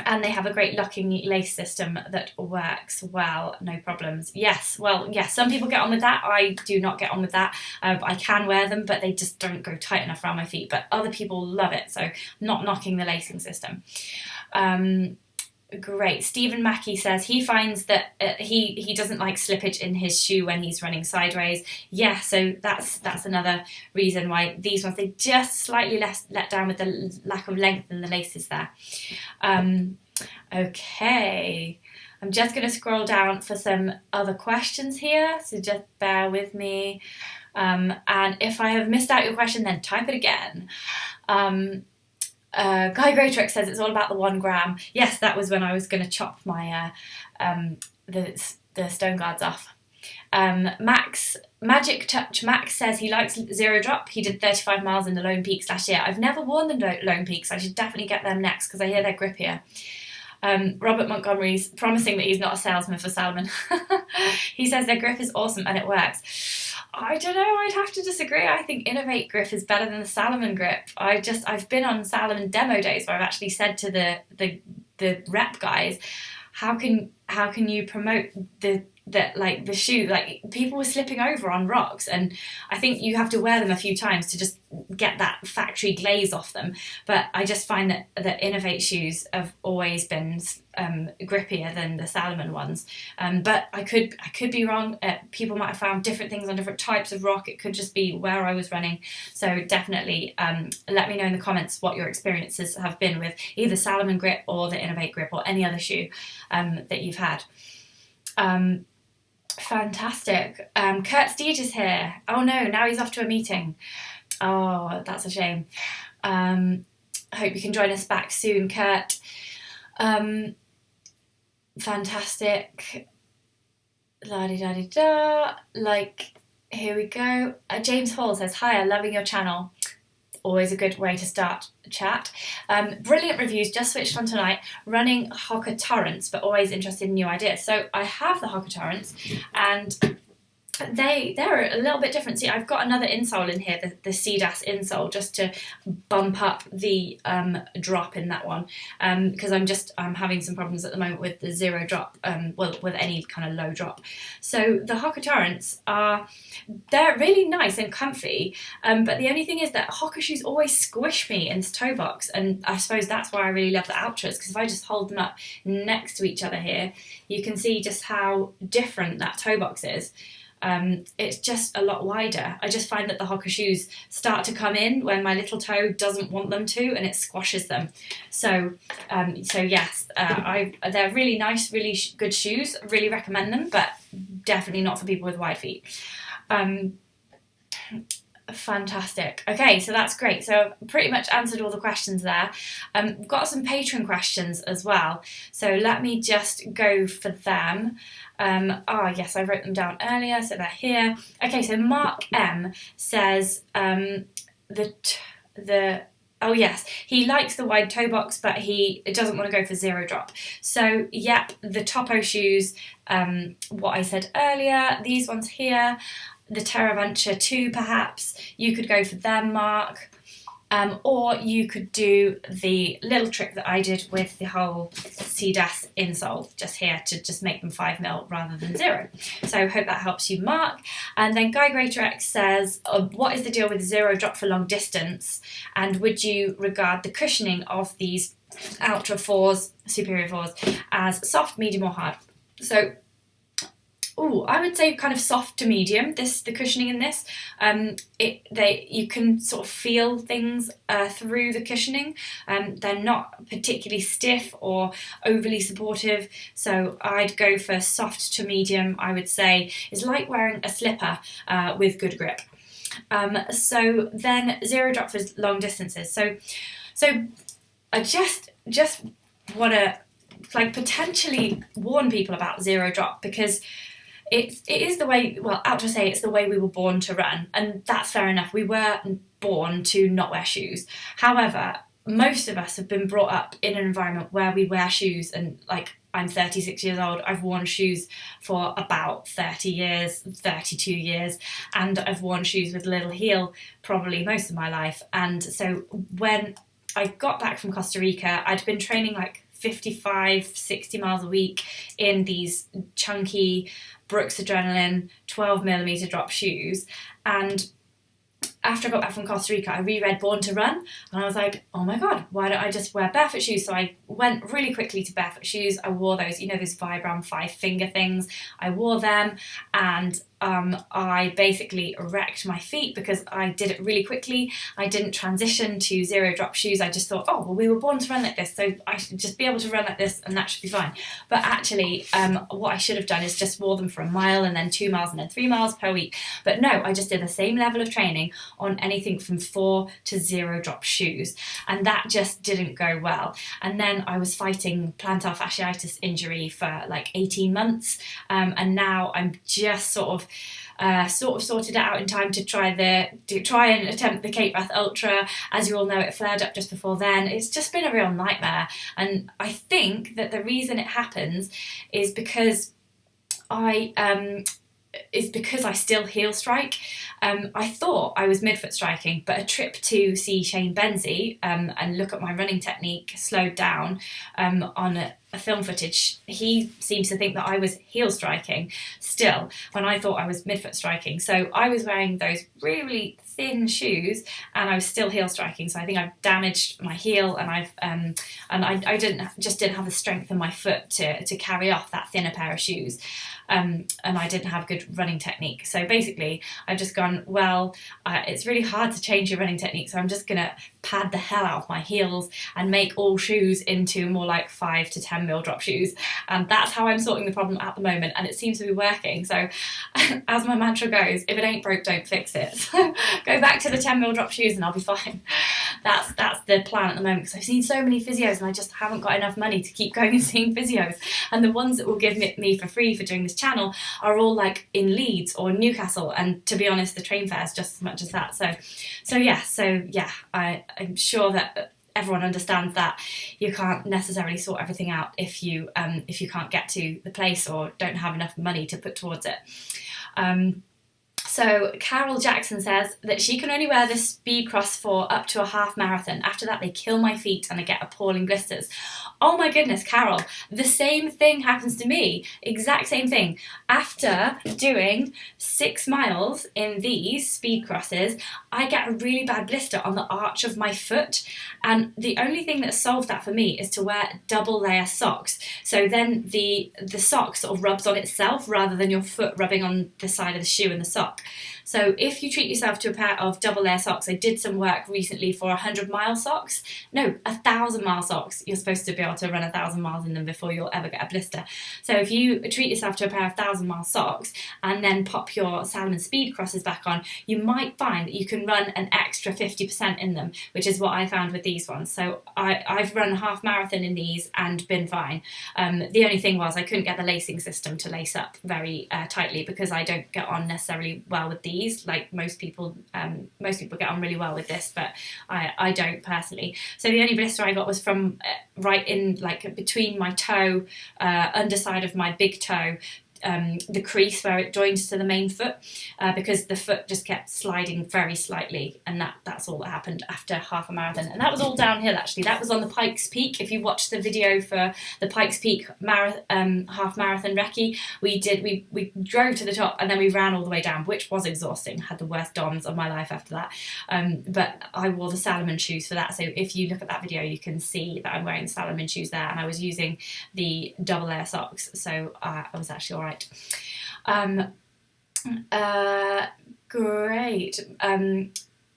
And they have a great locking lace system that works well, no problems. Yes, some people get on with that. I do not get on with that. I can wear them, but they just don't go tight enough around my feet. But other people love it, so not knocking the lacing system. Great. Stephen Mackey says he finds that he doesn't like slippage in his shoe when he's running sideways. Yeah, so that's another reason why these ones, they just slightly let down with the lack of length in the laces there. Okay, I'm just going to scroll down for some other questions here, so just bear with me. And if I have missed out your question, then type it again. Guy Greytrick says it's all about the 1 gram. Yes, that was when I was going to chop my the stone guards off. Magic Touch Max says he likes Zero Drop. He did 35 miles in the Lone Peaks last year. I've never worn the Lone Peaks. I should definitely get them next because I hear they're grippier. Robert Montgomery's promising that he's not a salesman for Salomon. He says their grip is awesome and it works. I don't know, I'd have to disagree. I think Inov8 grip is better than the Salomon grip. I've been on Salomon demo days where I've actually said to the rep guys, how can you promote the shoe? Like, people were slipping over on rocks, and I think you have to wear them a few times to just get that factory glaze off them. But I just find that the Inov8 shoes have always been grippier than the Salomon ones. But I could be wrong. People might have found different things on different types of rock. It could just be where I was running. So definitely let me know in the comments what your experiences have been with either Salomon grip or the Inov8 grip or any other shoe that you've had. Fantastic. Kurt Steege is here. Oh no, now he's off to a meeting. Oh, that's a shame. I hope you can join us back soon, Kurt. Fantastic. La-di-da-di-da. Here we go. James Hall says, "Hi, I'm loving your channel." Always a good way to start a chat. Brilliant reviews, just switched on tonight. Running Hoka Torrents, but always interested in new ideas. So I have the Hoka Torrents, and they're a little bit different. See, I've got another insole in here, the Sidas insole, just to bump up the drop in that one, because I'm having some problems at the moment with the zero drop, with any kind of low drop. So the Hoka Torrents they're really nice and comfy, but the only thing is that Hoka shoes always squish me in this toe box, and I suppose that's why I really love the Altras, because if I just hold them up next to each other here, you can see just how different that toe box is. It's just a lot wider. I just find that the Hoka shoes start to come in when my little toe doesn't want them to, and it squashes them. So yes, they're really nice, really good shoes. Really recommend them, but definitely not for people with wide feet. Fantastic. Okay, so that's great. So I've pretty much answered all the questions there. We've got some patron questions as well. So let me just go for them. Yes, I wrote them down earlier, so they're here. Okay, so Mark M says oh yes, he likes the wide toe box, but he doesn't want to go for zero drop. So yep, the Topo shoes, what I said earlier, these ones here, the TerraVenture 2 perhaps, you could go for them, Mark. Or you could do the little trick that I did with the whole Sidas insole just here to just make them 5mm rather than 0. So I hope that helps you, Mark. And then Guy Greater X says, what is the deal with zero drop for long distance? And would you regard the cushioning of these Altra 4s, Superior 4s, as soft, medium or hard? So I would say kind of soft to medium. The cushioning in this, you can sort of feel things through the cushioning. They're not particularly stiff or overly supportive, so I'd go for soft to medium. I would say is like wearing a slipper with good grip. So then zero drop for long distances. So I just want to potentially warn people about zero drop, because it is the way, Altra say it's the way we were born to run, and that's fair enough. We were born to not wear shoes. However, most of us have been brought up in an environment where we wear shoes, and I'm 36 years old, I've worn shoes for about 30 years, 32 years, and I've worn shoes with little heel probably most of my life. And so when I got back from Costa Rica, I'd been training 55, 60 miles a week in these chunky Brooks Adrenaline 12mm drop shoes, and after I got back from Costa Rica, I reread Born to Run, and I was like, oh my god, why don't I just wear barefoot shoes? So I went really quickly to barefoot shoes. I wore those, those Vibram 5-finger things. I wore them, and I basically wrecked my feet because I did it really quickly. I didn't transition to zero drop shoes. I just thought, we were born to run like this, so I should just be able to run like this and that should be fine. But actually, what I should have done is just wore them for a mile and then 2 miles and then 3 miles per week. But no, I just did the same level of training on anything from 4 to 0 drop shoes, and that just didn't go well. And then I was fighting plantar fasciitis injury for 18 months, and now I'm just sort of sorted it out in time to try and attempt the Cape Wrath Ultra. As you all know, it flared up just before then. It's just been a real nightmare, and I think that the reason it happens is because I still heel strike. I thought I was midfoot striking, but a trip to see Shane Benzie and look at my running technique slowed down on a film footage. He seems to think that I was heel striking still when I thought I was midfoot striking. So I was wearing those really, really thin shoes and I was still heel striking. So I think I've damaged my heel, and I didn't have the strength in my foot to carry off that thinner pair of shoes. And I didn't have good running technique. So basically, I've just gone, it's really hard to change your running technique, so I'm just going to pad the hell out of my heels and make all shoes into more 5 to 10mm drop shoes. And that's how I'm sorting the problem at the moment, and it seems to be working. So as my mantra goes, if it ain't broke, don't fix it. So go back to the 10mm drop shoes and I'll be fine. That's the plan at the moment, because I've seen so many physios and I just haven't got enough money to keep going and seeing physios. And the ones that will give me for free for doing this channel are all in Leeds or Newcastle, and to be honest, the train fare is just as much as that. So yeah, I'm sure that everyone understands that you can't necessarily sort everything out if you can't get to the place or don't have enough money to put towards it. So Carol Jackson says that she can only wear this speed cross for up to a half marathon. After that, they kill my feet and I get appalling blisters. Oh my goodness, Carol, the same thing happens to me. Exact same thing. After doing 6 miles in these speed crosses, I get a really bad blister on the arch of my foot. And the only thing that solved that for me is to wear double layer socks. So then the sock sort of rubs on itself rather than your foot rubbing on the side of the shoe and the sock. So if you treat yourself to a pair of double layer socks, I did some work recently for 100-mile socks. No, 1,000-mile socks. You're supposed to be able to run 1,000 miles in them before you'll ever get a blister. So if you treat yourself to a pair of 1,000-mile socks and then pop your Salomon Speed Crosses back on, you might find that you can run an extra 50% in them, which is what I found with these ones. So I've run a half marathon in these and been fine. The only thing was I couldn't get the lacing system to lace up very tightly, because I don't get on necessarily well with these. Like most people get on really well with this, but I don't personally. So the only blister I got was from right in, like, between my toe, underside of my big toe, the crease where it joins to the main foot, because the foot just kept sliding very slightly, and that's all that happened after half a marathon. And that was all downhill, actually. That was on the Pikes Peak. If you watched the video for the Pikes Peak half marathon recce, we drove to the top and then we ran all the way down, which was exhausting. I had the worst DOMs of my life after that, but I wore the Salomon shoes for that. So if you look at that video, you can see that I'm wearing the Salomon shoes there, and I was using the double layer socks, so I was actually all right. Great.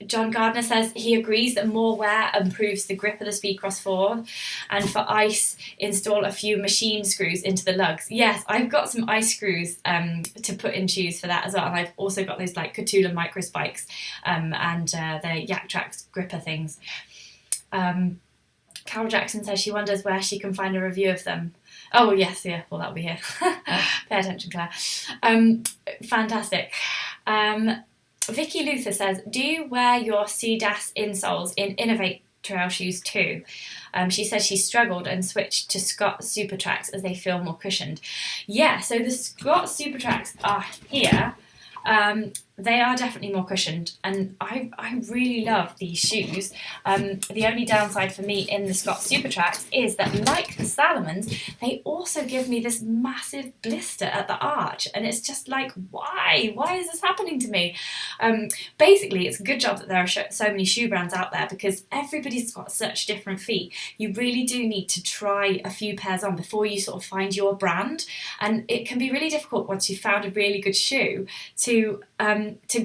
John Gardner says he agrees that more wear improves the grip of the Speedcross 4, and for ice, install a few machine screws into the lugs. Yes, I've got some ice screws to put in shoes for that as well, and I've also got those like Cthulhu micro spikes and the Yak Trax gripper things. Carol Jackson says she wonders where she can find a review of them. Oh, yes, yeah, well, that'll be here. Pay attention, Claire. Fantastic. Vicky Luther says, do you wear your Sidas insoles in Inov8 trail shoes too? She says she struggled and switched to Scott Super Tracks as they feel more cushioned. Yeah, so the Scott Super Tracks are here. They are definitely more cushioned, and I really love these shoes. The only downside for me in the Scott Super Tracks is that, like the Salomons, they also give me this massive blister at the arch, and it's just like, why? Why is this happening to me? Basically, it's a good job that there are so many shoe brands out there, because everybody's got such different feet. You really do need to try a few pairs on before you sort of find your brand, and it can be really difficult once you've found a really good shoe to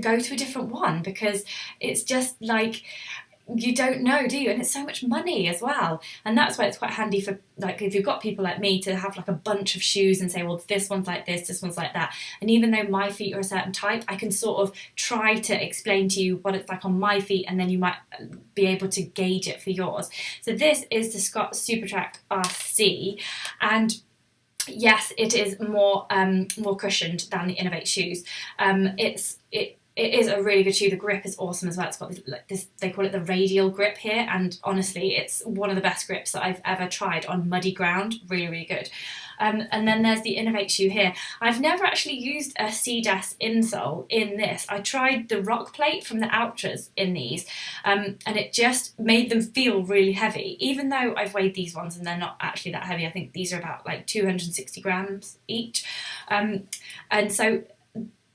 go to a different one, because it's just like, you don't know, do you? And it's so much money as well, and that's why it's quite handy for, like, if you've got people like me, to have like a bunch of shoes and say, well, this one's like this one's like that. And even though my feet are a certain type, I can sort of try to explain to you what it's like on my feet, and then you might be able to gauge it for yours. So this is the Scott Supertrack RC, and yes, it is more cushioned than the Inov8 shoes. It is a really good shoe. The grip is awesome as well. It's got this, they call it the radial grip here, and honestly, it's one of the best grips that I've ever tried on muddy ground. Really, really good. And then there's the Inov8 shoe here. I've never actually used a Sidas insole in this. I tried the rock plate from the Altras in these, and it just made them feel really heavy, even though I've weighed these ones and they're not actually that heavy. I think these are about like 260 grams each. And so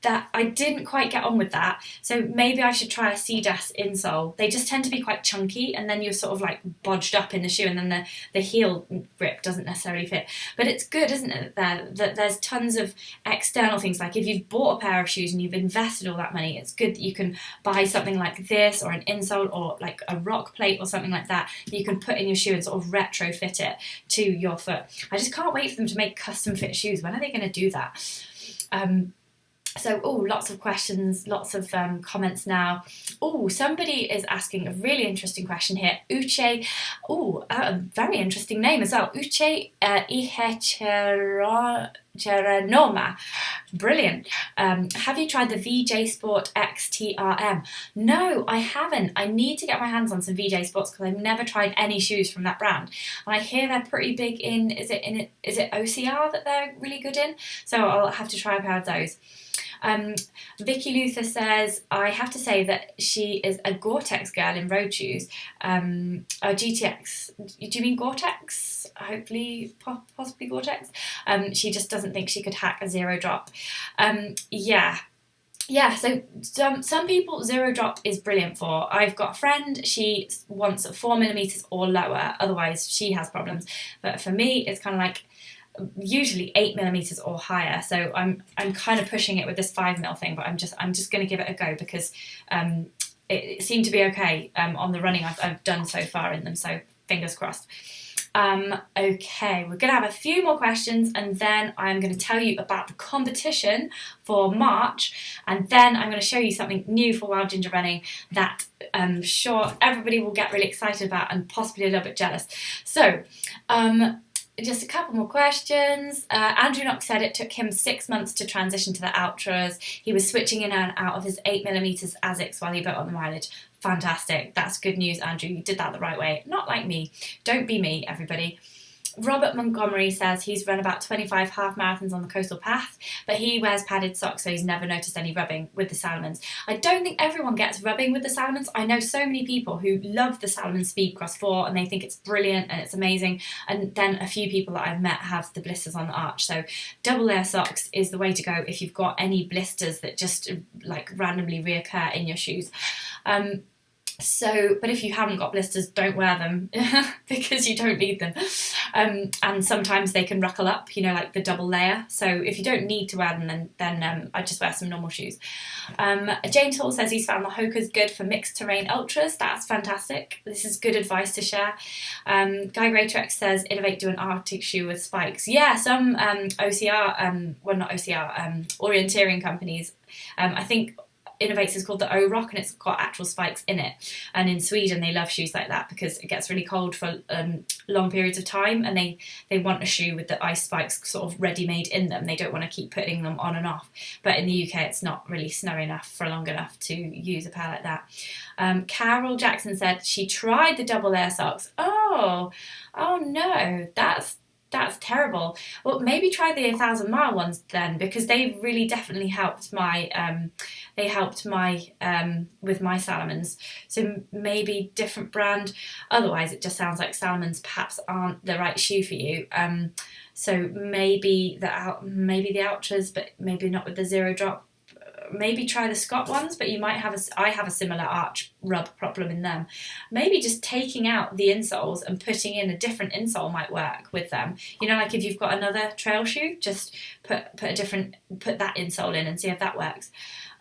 that I didn't quite get on with that, so maybe I should try a Sidas insole. They just tend to be quite chunky, and then you're sort of like bodged up in the shoe, and then the heel grip doesn't necessarily fit. But it's good, isn't it, that there's tons of external things. Like if you've bought a pair of shoes and you've invested all that money, it's good that you can buy something like this, or an insole, or like a rock plate or something like that you can put in your shoe and sort of retrofit it to your foot. I just can't wait for them to make custom fit shoes. When are they going to do that? So, lots of questions, lots of comments now. Somebody is asking a really interesting question here. Uche, a very interesting name as well. Uche Ihecheranoma. Brilliant. Have you tried the VJ Sport XTRM? No, I haven't. I need to get my hands on some VJ Sports, because I've never tried any shoes from that brand. And I hear they're pretty big in, is it OCR that they're really good in? So I'll have to try a pair of those. Vicky Luther says, I have to say that she is a Gore-Tex girl in road shoes. GTX, do you mean Gore-Tex? Hopefully, possibly Gore-Tex. She just doesn't think she could hack a zero drop. Yeah, so some people zero drop is brilliant for. I've got a friend, she wants 4mm or lower, otherwise she has problems. But for me, it's kind of like, usually 8mm or higher. So I'm kind of pushing it with this 5mm thing, but I'm just going to give it a go because it seemed to be okay on the running I've done so far in them. So fingers crossed. Okay, we're going to have a few more questions and then I'm going to tell you about the competition for March, and then I'm going to show you something new for Wild Ginger Running that I'm sure everybody will get really excited about and possibly a little bit jealous. So, just a couple more questions. Andrew Knox said it took him 6 months to transition to the Ultras. He was switching in and out of his 8mm ASICs while he built on the mileage. Fantastic. That's good news, Andrew. You did that the right way. Not like me. Don't be me, everybody. Robert Montgomery says he's run about 25 half marathons on the coastal path, but he wears padded socks, so he's never noticed any rubbing with the Salomons. I don't think everyone gets rubbing with the Salomons. I know so many people who love the Salomon Speedcross 4 and they think it's brilliant and it's amazing, and then a few people that I've met have the blisters on the arch. So double layer socks is the way to go if you've got any blisters that just like randomly reoccur in your shoes. But if you haven't got blisters, don't wear them because you don't need them. And sometimes they can ruckle up, you know, like the double layer. So if you don't need to wear them, then I just wear some normal shoes. James Hall says he's found the Hoka's good for mixed terrain ultras. That's fantastic. This is good advice to share. Guy Graytrex says Inov8 do an Arctic shoe with spikes. Yeah, some OCR, well not OCR, orienteering companies. I think Inov8 is called the O-Rock and it's got actual spikes in it, and in Sweden they love shoes like that because it gets really cold for long periods of time, and they want a shoe with the ice spikes sort of ready-made in them. They don't want to keep putting them on and off, but in the UK it's not really snowy enough for long enough to use a pair like that. Carol Jackson said she tried the double layer socks. Oh no, that's terrible. Well, maybe try the 1,000 mile ones then, because they really definitely helped my with my Salomons. So maybe different brand. Otherwise it just sounds like Salomons perhaps aren't the right shoe for you. So maybe the Ultras, but maybe not with the zero drop. Maybe try the Scott ones, but you might have I have a similar arch rub problem in them. Maybe just taking out the insoles and putting in a different insole might work with them. You know, like if you've got another trail shoe, just put that insole in and see if that works.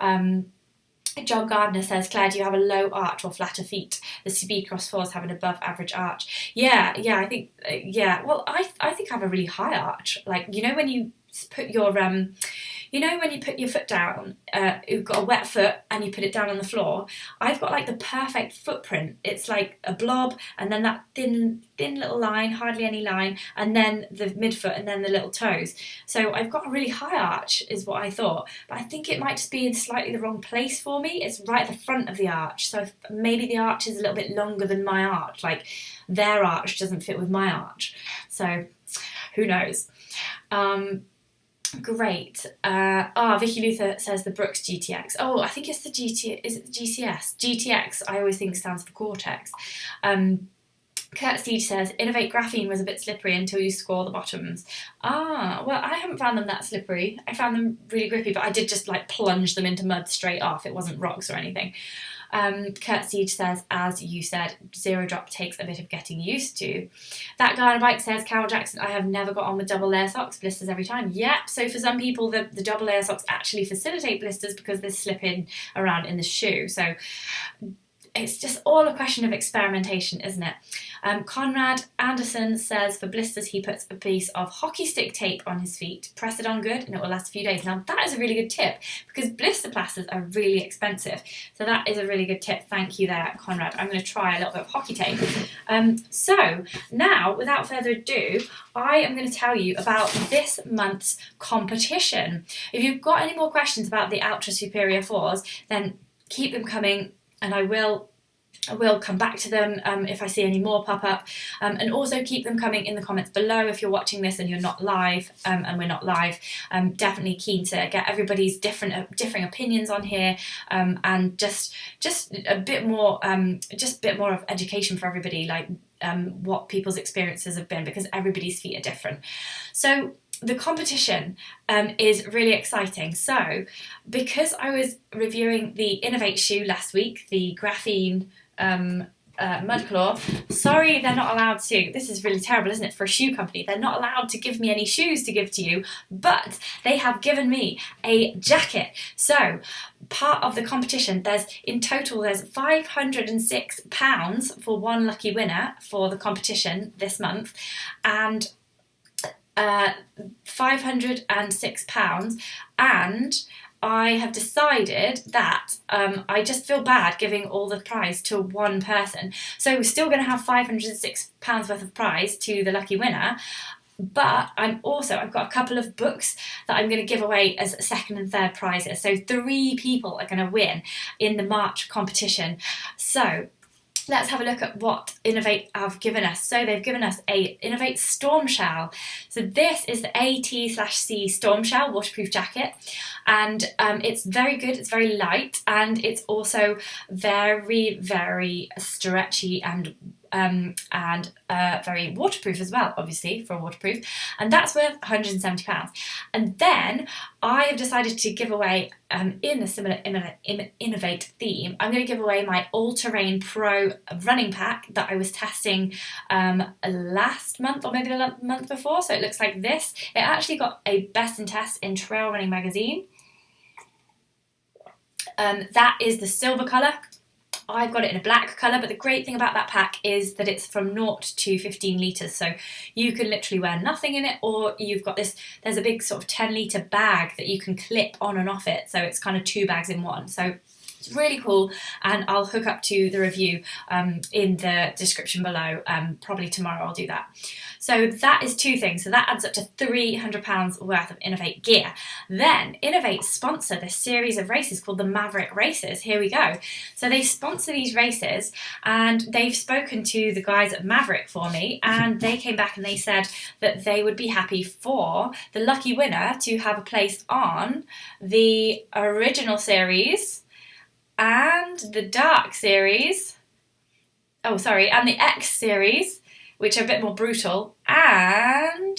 John Gardner says, Claire, do you have a low arch or flatter feet? The Speedcross 4s have an above average arch. Yeah, I think, well, I think I have a really high arch. Like, you know, when you put your foot down, you've got a wet foot and you put it down on the floor, I've got like the perfect footprint. It's like a blob and then that thin little line, hardly any line, and then the midfoot and then the little toes. So I've got a really high arch is what I thought, but I think it might just be in slightly the wrong place for me. It's right at the front of the arch, so maybe the arch is a little bit longer than my arch, like their arch doesn't fit with my arch. So who knows? Great. Vicky Luther says the Brooks GTX. Oh, I think it's the GT. Is it the GCS? GTX, I always think stands for Cortex. Kurt Steed says Inov8 graphene was a bit slippery until you score the bottoms. Well, I haven't found them that slippery. I found them really grippy, but I did just like plunge them into mud straight off. It wasn't rocks or anything. Kurt Siege says, as you said, zero drop takes a bit of getting used to. That guy on a bike says, Carol Jackson, I have never got on with double layer socks, blisters every time. Yep, so for some people the double layer socks actually facilitate blisters because they're slipping around in the shoe. So it's just all a question of experimentation, isn't it? Conrad Anderson says for blisters he puts a piece of hockey stick tape on his feet, press it on good and it will last a few days. Now that is a really good tip because blister plasters are really expensive. So that is a really good tip. Thank you there, Conrad. I'm going to try a little bit of hockey tape. So now, without further ado, I am going to tell you about this month's competition. If you've got any more questions about the Altra Superior 4s, then keep them coming. And I will come back to them if I see any more pop up, and also keep them coming in the comments below if you're watching this and you're not live, and we're not live. Definitely keen to get everybody's differing opinions on here, and just a bit more of education for everybody, like what people's experiences have been, because everybody's feet are different. So the competition is really exciting. So because I was reviewing the Inov8 shoe last week, the graphene Mudclaw. Sorry, they're not allowed to. This is really terrible, isn't it, for a shoe company? They're not allowed to give me any shoes to give to you, but they have given me a jacket. So part of the competition, in total there's £506 for one lucky winner for the competition this month, and £506, and I have decided that I just feel bad giving all the prize to one person. So we're still going to have £506 worth of prize to the lucky winner, but I've got a couple of books that I'm going to give away as second and third prizes. So 3 people are going to win in the March competition. So let's have a look at what Inov8 have given us. So they've given us a Inov8 Storm Shell. So this is the AT/C Storm Shell waterproof jacket, and it's very good. It's very light, and it's also very, very stretchy and very waterproof as well, obviously, for waterproof, and that's worth £170. And then I have decided to give away, in a similar Inov8 theme, I'm going to give away my All-Terrain Pro running pack that I was testing last month, or maybe the month before. So it looks like this. It actually got a Best in Test in Trail Running magazine. That is the silver colour. I've got it in a black colour, but the great thing about that pack is that it's from 0 to 15 litres, so you can literally wear nothing in it, or you've got this, there's a big sort of 10-litre bag that you can clip on and off it, so it's kind of 2 bags in one. So it's really cool, and I'll hook up to the review in the description below. Probably tomorrow I'll do that. So that is 2 things. So that adds up to £300 worth of Inov8 gear. Then Inov8 sponsor this series of races called the Maverick Races. Here we go. So they sponsor these races, and they've spoken to the guys at Maverick for me, and they came back and they said that they would be happy for the lucky winner to have a place on the original series and the Dark series, and the X series, which are a bit more brutal, and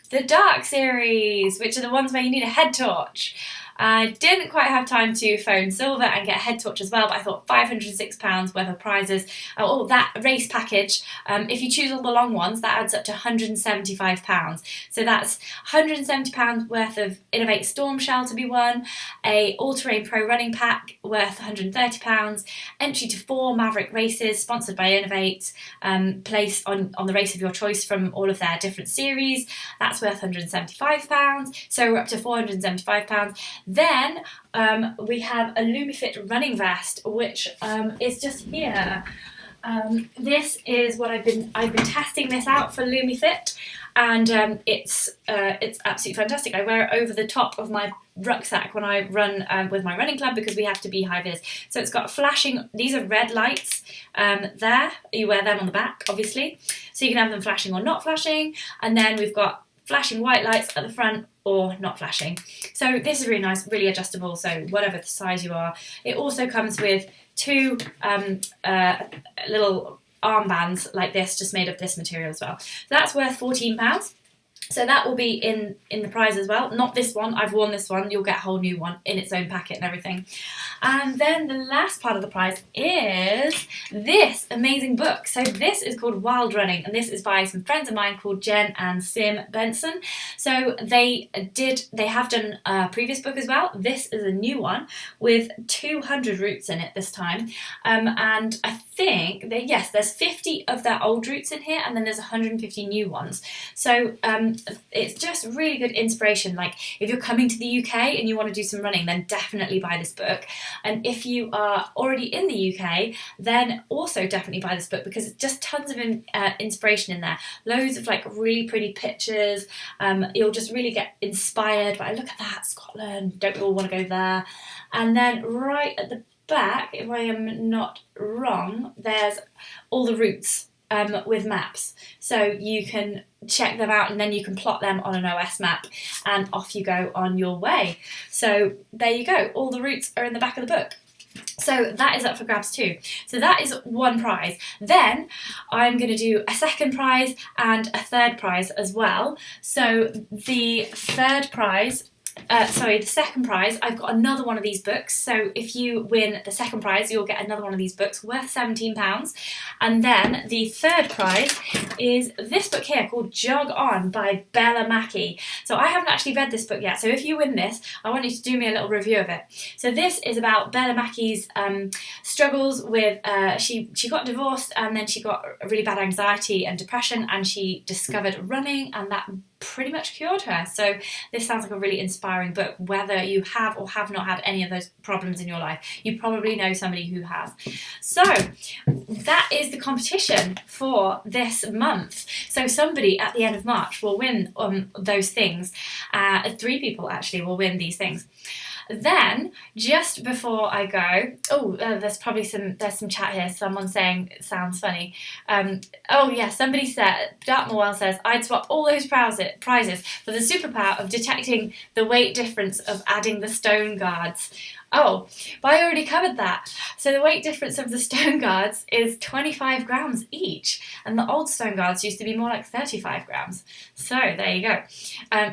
the Dark series, which are the ones where you need a head torch. I didn't quite have time to phone Silver and get a head torch as well, but I thought £506 worth of prizes. That race package, if you choose all the long ones, that adds up to £175. So that's £170 worth of Inov8 Storm Shell to be won, a All-Terrain Pro running pack worth £130, entry to 4 Maverick races sponsored by Inov8, place on the race of your choice from all of their different series, that's worth £175, so we're up to £475. Then we have a Lumifit running vest, which is just here. This is what I've been testing this out for Lumifit, and it's absolutely fantastic. I wear it over the top of my rucksack when I run with my running club, because we have to be high vis. So it's got flashing, these are red lights there, you wear them on the back obviously, so you can have them flashing or not flashing, and then we've got flashing white lights at the front or not flashing. So this is really nice, really adjustable, so whatever the size you are. It also comes with 2 little armbands like this, just made of this material as well. So that's worth £14. So that will be in the prize as well. Not this one, I've worn this one, you'll get a whole new one in its own packet and everything. And then the last part of the prize is this amazing book. So this is called Wild Running, and this is by some friends of mine called Jen and Sim Benson. So they have done a previous book as well. This is a new one with 200 routes in it this time. And I think that, yes, there's 50 of their old routes in here, and then there's 150 new ones. So it's just really good inspiration. Like, if you're coming to the UK and you want to do some running, then definitely buy this book. And if you are already in the UK, then also definitely buy this book, because it's just tons of inspiration in there. Loads of like really pretty pictures. You'll just really get inspired by, look at that, Scotland, don't we all want to go there? And then right at the back, if I am not wrong, there's all the routes with maps, so you can check them out and then you can plot them on an OS map, and off you go on your way. So there you go, all the routes are in the back of the book. So that is up for grabs too. So that is one prize. Then I'm going to do a second prize and a third prize as well. So the third prize the second prize, I've got another one of these books. So if you win the second prize, you'll get another one of these books worth £17. And then the third prize is this book here called Jog On by Bella Mackie. So I haven't actually read this book yet. So if you win this, I want you to do me a little review of it. So this is about Bella Mackie's struggles with, she got divorced, and then she got really bad anxiety and depression, and she discovered running, and that pretty much cured her. So this sounds like a really inspiring book. Whether you have or have not had any of those problems in your life, you probably know somebody who has. So that is the competition for this month. So somebody at the end of March will win those things. 3 people actually will win these things. Then, just before I go, there's some chat here. Someone saying it sounds funny. Somebody said, Dartmoor says, I'd swap all those prizes for the superpower of detecting the weight difference of adding the stone guards. Oh, but I already covered that. So the weight difference of the stone guards is 25 grams each, and the old stone guards used to be more like 35 grams. So there you go.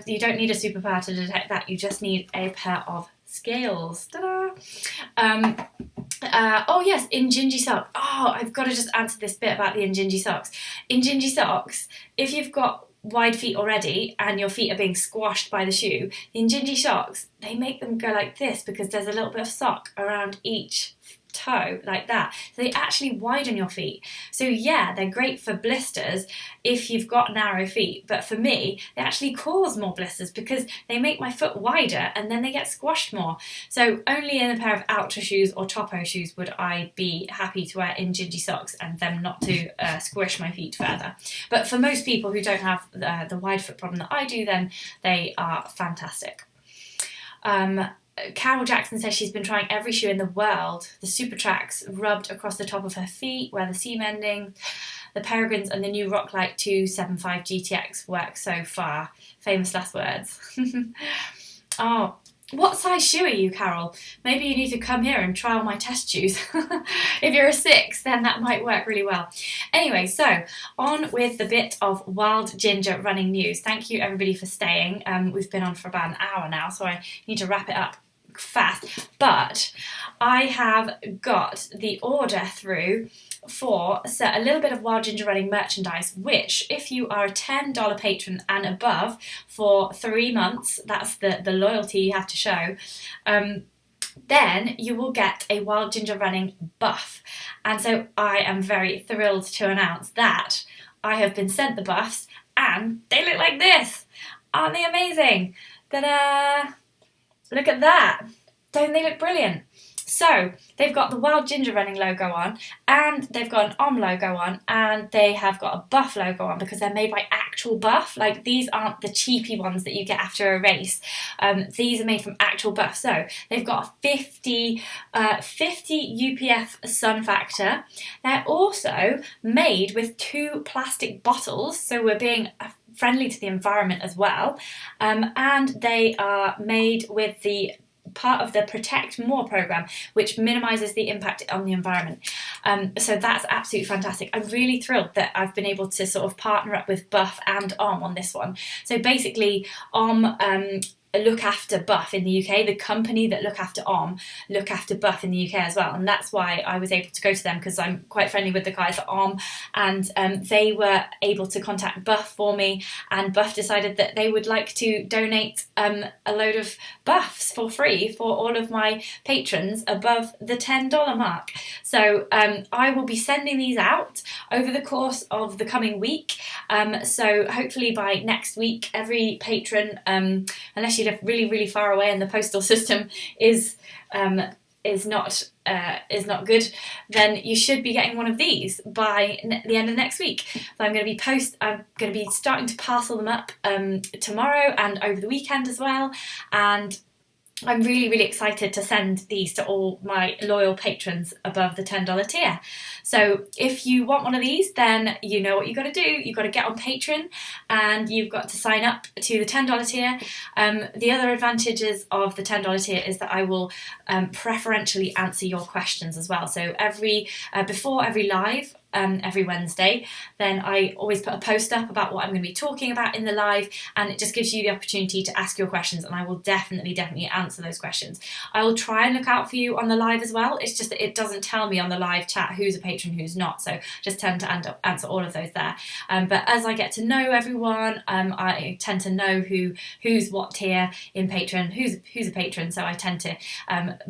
You don't need a superpower to detect that. You just need a pair of scales. Ta-da! Yes, Injinji sock. I've got to just answer this bit about the Injinji socks. Injinji socks, if you've got wide feet already and your feet are being squashed by the shoe, the Injinji socks, they make them go like this because there's a little bit of sock around each toe, like that. So they actually widen your feet. So yeah, they're great for blisters if you've got narrow feet, but for me, they actually cause more blisters because they make my foot wider and then they get squashed more. So only in a pair of Altra shoes or Topo shoes would I be happy to wear Injinji socks and them not to squish my feet further. But for most people who don't have the wide foot problem that I do, then they are fantastic. Carol Jackson says she's been trying every shoe in the world. The Super Tracks rubbed across the top of her feet where the seam ending, the Peregrines and the new Rocklight 275 GTX work so far. Famous last words. What size shoe are you, Carol? Maybe you need to come here and try on my test shoes. If you're a 6, then that might work really well. Anyway, so on with the bit of Wild Ginger running news. Thank you everybody for staying. We've been on for about an hour now, so I need to wrap it up fast. But I have got the order through for a little bit of Wild Ginger Running merchandise, which if you are a $10 patron and above for 3 months, that's the loyalty you have to show, then you will get a Wild Ginger Running buff. And so I am very thrilled to announce that I have been sent the buffs and they look like this. Aren't they amazing? Ta-da! Look at that. Don't they look brilliant? So they've got the Wild Ginger Running logo on, and they've got an OM logo on, and they have got a buff logo on because they're made by actual buff. Like, these aren't the cheapy ones that you get after a race. These are made from actual buff. So they've got a 50 UPF sun factor. They're also made with 2 plastic bottles, so we're being friendly to the environment as well. And they are made with the part of the Protect More program, which minimises the impact on the environment. So that's absolutely fantastic. I'm really thrilled that I've been able to sort of partner up with Buff and OM on this one. So basically, OM look after Buff in the UK. The company that look after OM look after Buff in the UK as well, and that's why I was able to go to them, because I'm quite friendly with the guys at OM, and they were able to contact Buff for me, and Buff decided that they would like to donate a load of buffs for free for all of my patrons above the $10 mark. So I will be sending these out over the course of the coming week. So hopefully by next week, every patron, unless you live really, really far away and the postal system is not good, then you should be getting one of these by the end of next week. So I'm going to be starting to parcel them up tomorrow and over the weekend as well, and I'm really, really excited to send these to all my loyal patrons above the $10 tier. So if you want one of these, then you know what you've got to do. You've got to get on Patreon and you've got to sign up to the $10 tier. The other advantages of the $10 tier is that I will preferentially answer your questions as well. So before every live, every Wednesday, then I always put a post up about what I'm going to be talking about in the live, and it just gives you the opportunity to ask your questions, and I will definitely answer those questions. I will try and look out for you on the live as well. It's just that it doesn't tell me on the live chat who's a patron, who's not, so just tend to answer all of those there. But as I get to know everyone, I tend to know who's what tier in patron, who's a patron, so I tend to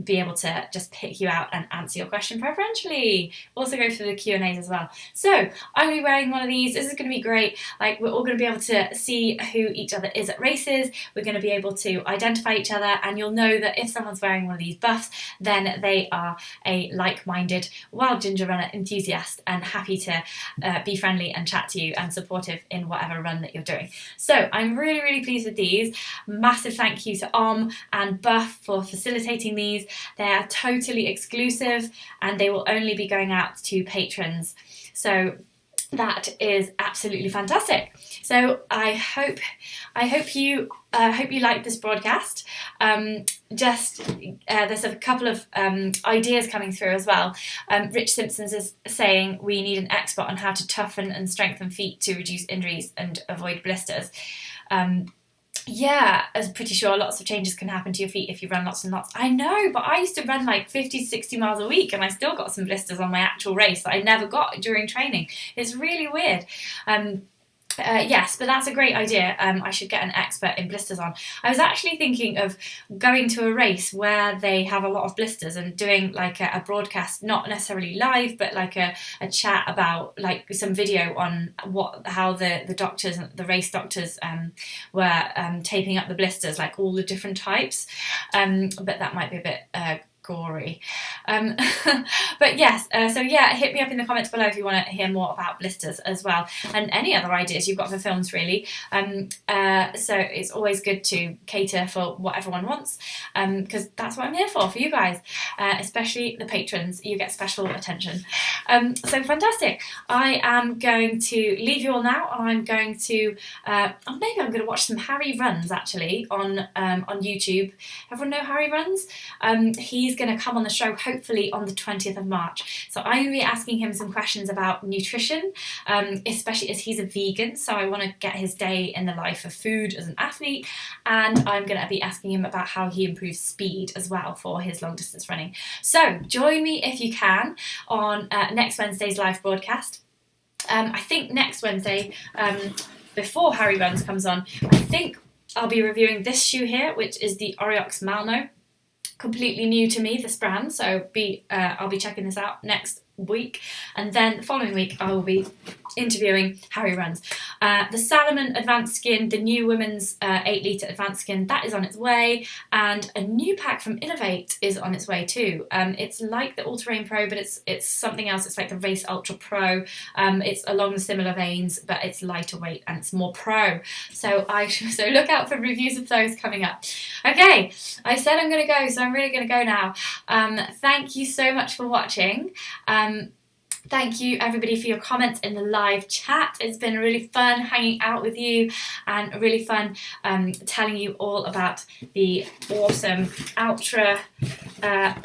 be able to just pick you out and answer your question preferentially. Also go through the Q&As as well. So I'm going to be wearing one of these. This is going to be great. Like, we're all going to be able to see who each other is at races. We're going to be able to identify each other, and you'll know that if someone's wearing one of these buffs, then they are a like-minded wild ginger runner enthusiast and happy to be friendly and chat to you and supportive in whatever run that you're doing. So I'm really pleased with these. Massive thank you to and Buff for facilitating these. They are totally exclusive and they will only be going out to patrons. So that is absolutely fantastic. So I hope you like this broadcast. There's a couple of ideas coming through as well. Rich Simpsons is saying we need an expert on how to toughen and strengthen feet to reduce injuries and avoid blisters. Yeah, I'm pretty sure lots of changes can happen to your feet if you run lots and lots. I know, but I used to run like 50, 60 miles a week and I still got some blisters on my actual race that I never got during training. It's really weird. Yes, but that's a great idea. I should get an expert in blisters on. I was actually thinking of going to a race where they have a lot of blisters and doing like a broadcast, not necessarily live, but like a chat about like some video on how the doctors, the race doctors were taping up the blisters, like all the different types. But that might be a bit gory. But yes, so yeah, hit me up in the comments below if you want to hear more about blisters as well, and any other ideas you've got for films really. So it's always good to cater for what everyone wants, because that's what I'm here for you guys, especially the patrons. You get special attention. So fantastic. I am going to leave you all now, and I'm going to maybe I'm going to watch some Harry runs actually on YouTube. Everyone know Harry runs? He's going to come on the show hopefully on the 20th of March. So I'm going to be asking him some questions about nutrition, especially as he's a vegan. So I want to get his day in the life of food as an athlete. And I'm going to be asking him about how he improves speed as well for his long distance running. So join me if you can on next Wednesday's live broadcast. I think next Wednesday, before Harry Runs comes on, I think I'll be reviewing this shoe here, which is the Oreox Malno. Completely new to me, this brand, so I'll be checking this out next week, and then the following week I will be interviewing Harry Runs. The Salomon Advanced Skin, the new women's 8 litre Advanced Skin, that is on its way, and a new pack from Inov8 is on its way too. It's like the All-Terrain Pro, but it's something else. It's like the Race Ultra Pro. It's along the similar veins, but it's lighter weight and it's more pro. So look out for reviews of those coming up. Okay, I said I'm going to go, so I'm really going to go now. Thank you so much for watching. Thank you everybody for your comments in the live chat. It's been really fun hanging out with you and really fun telling you all about the awesome Altra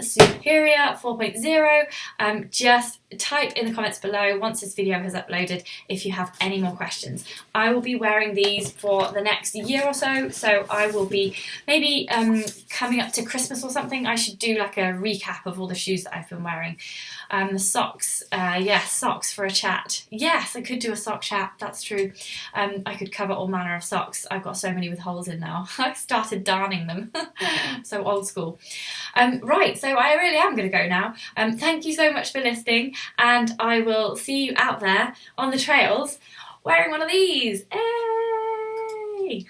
Superior 4.0. Just type in the comments below once this video has uploaded if you have any more questions. I will be wearing these for the next year or so, so I will be maybe coming up to Christmas or something. I should do like a recap of all the shoes that I've been wearing. The socks, yes, socks for a chat. Yes, I could do a sock chat, that's true. I could cover all manner of socks. I've got so many with holes in now. I started darning them, so old school. Right, so I really am going to go now. Thank you so much for listening, and I will see you out there on the trails wearing one of these. Hey!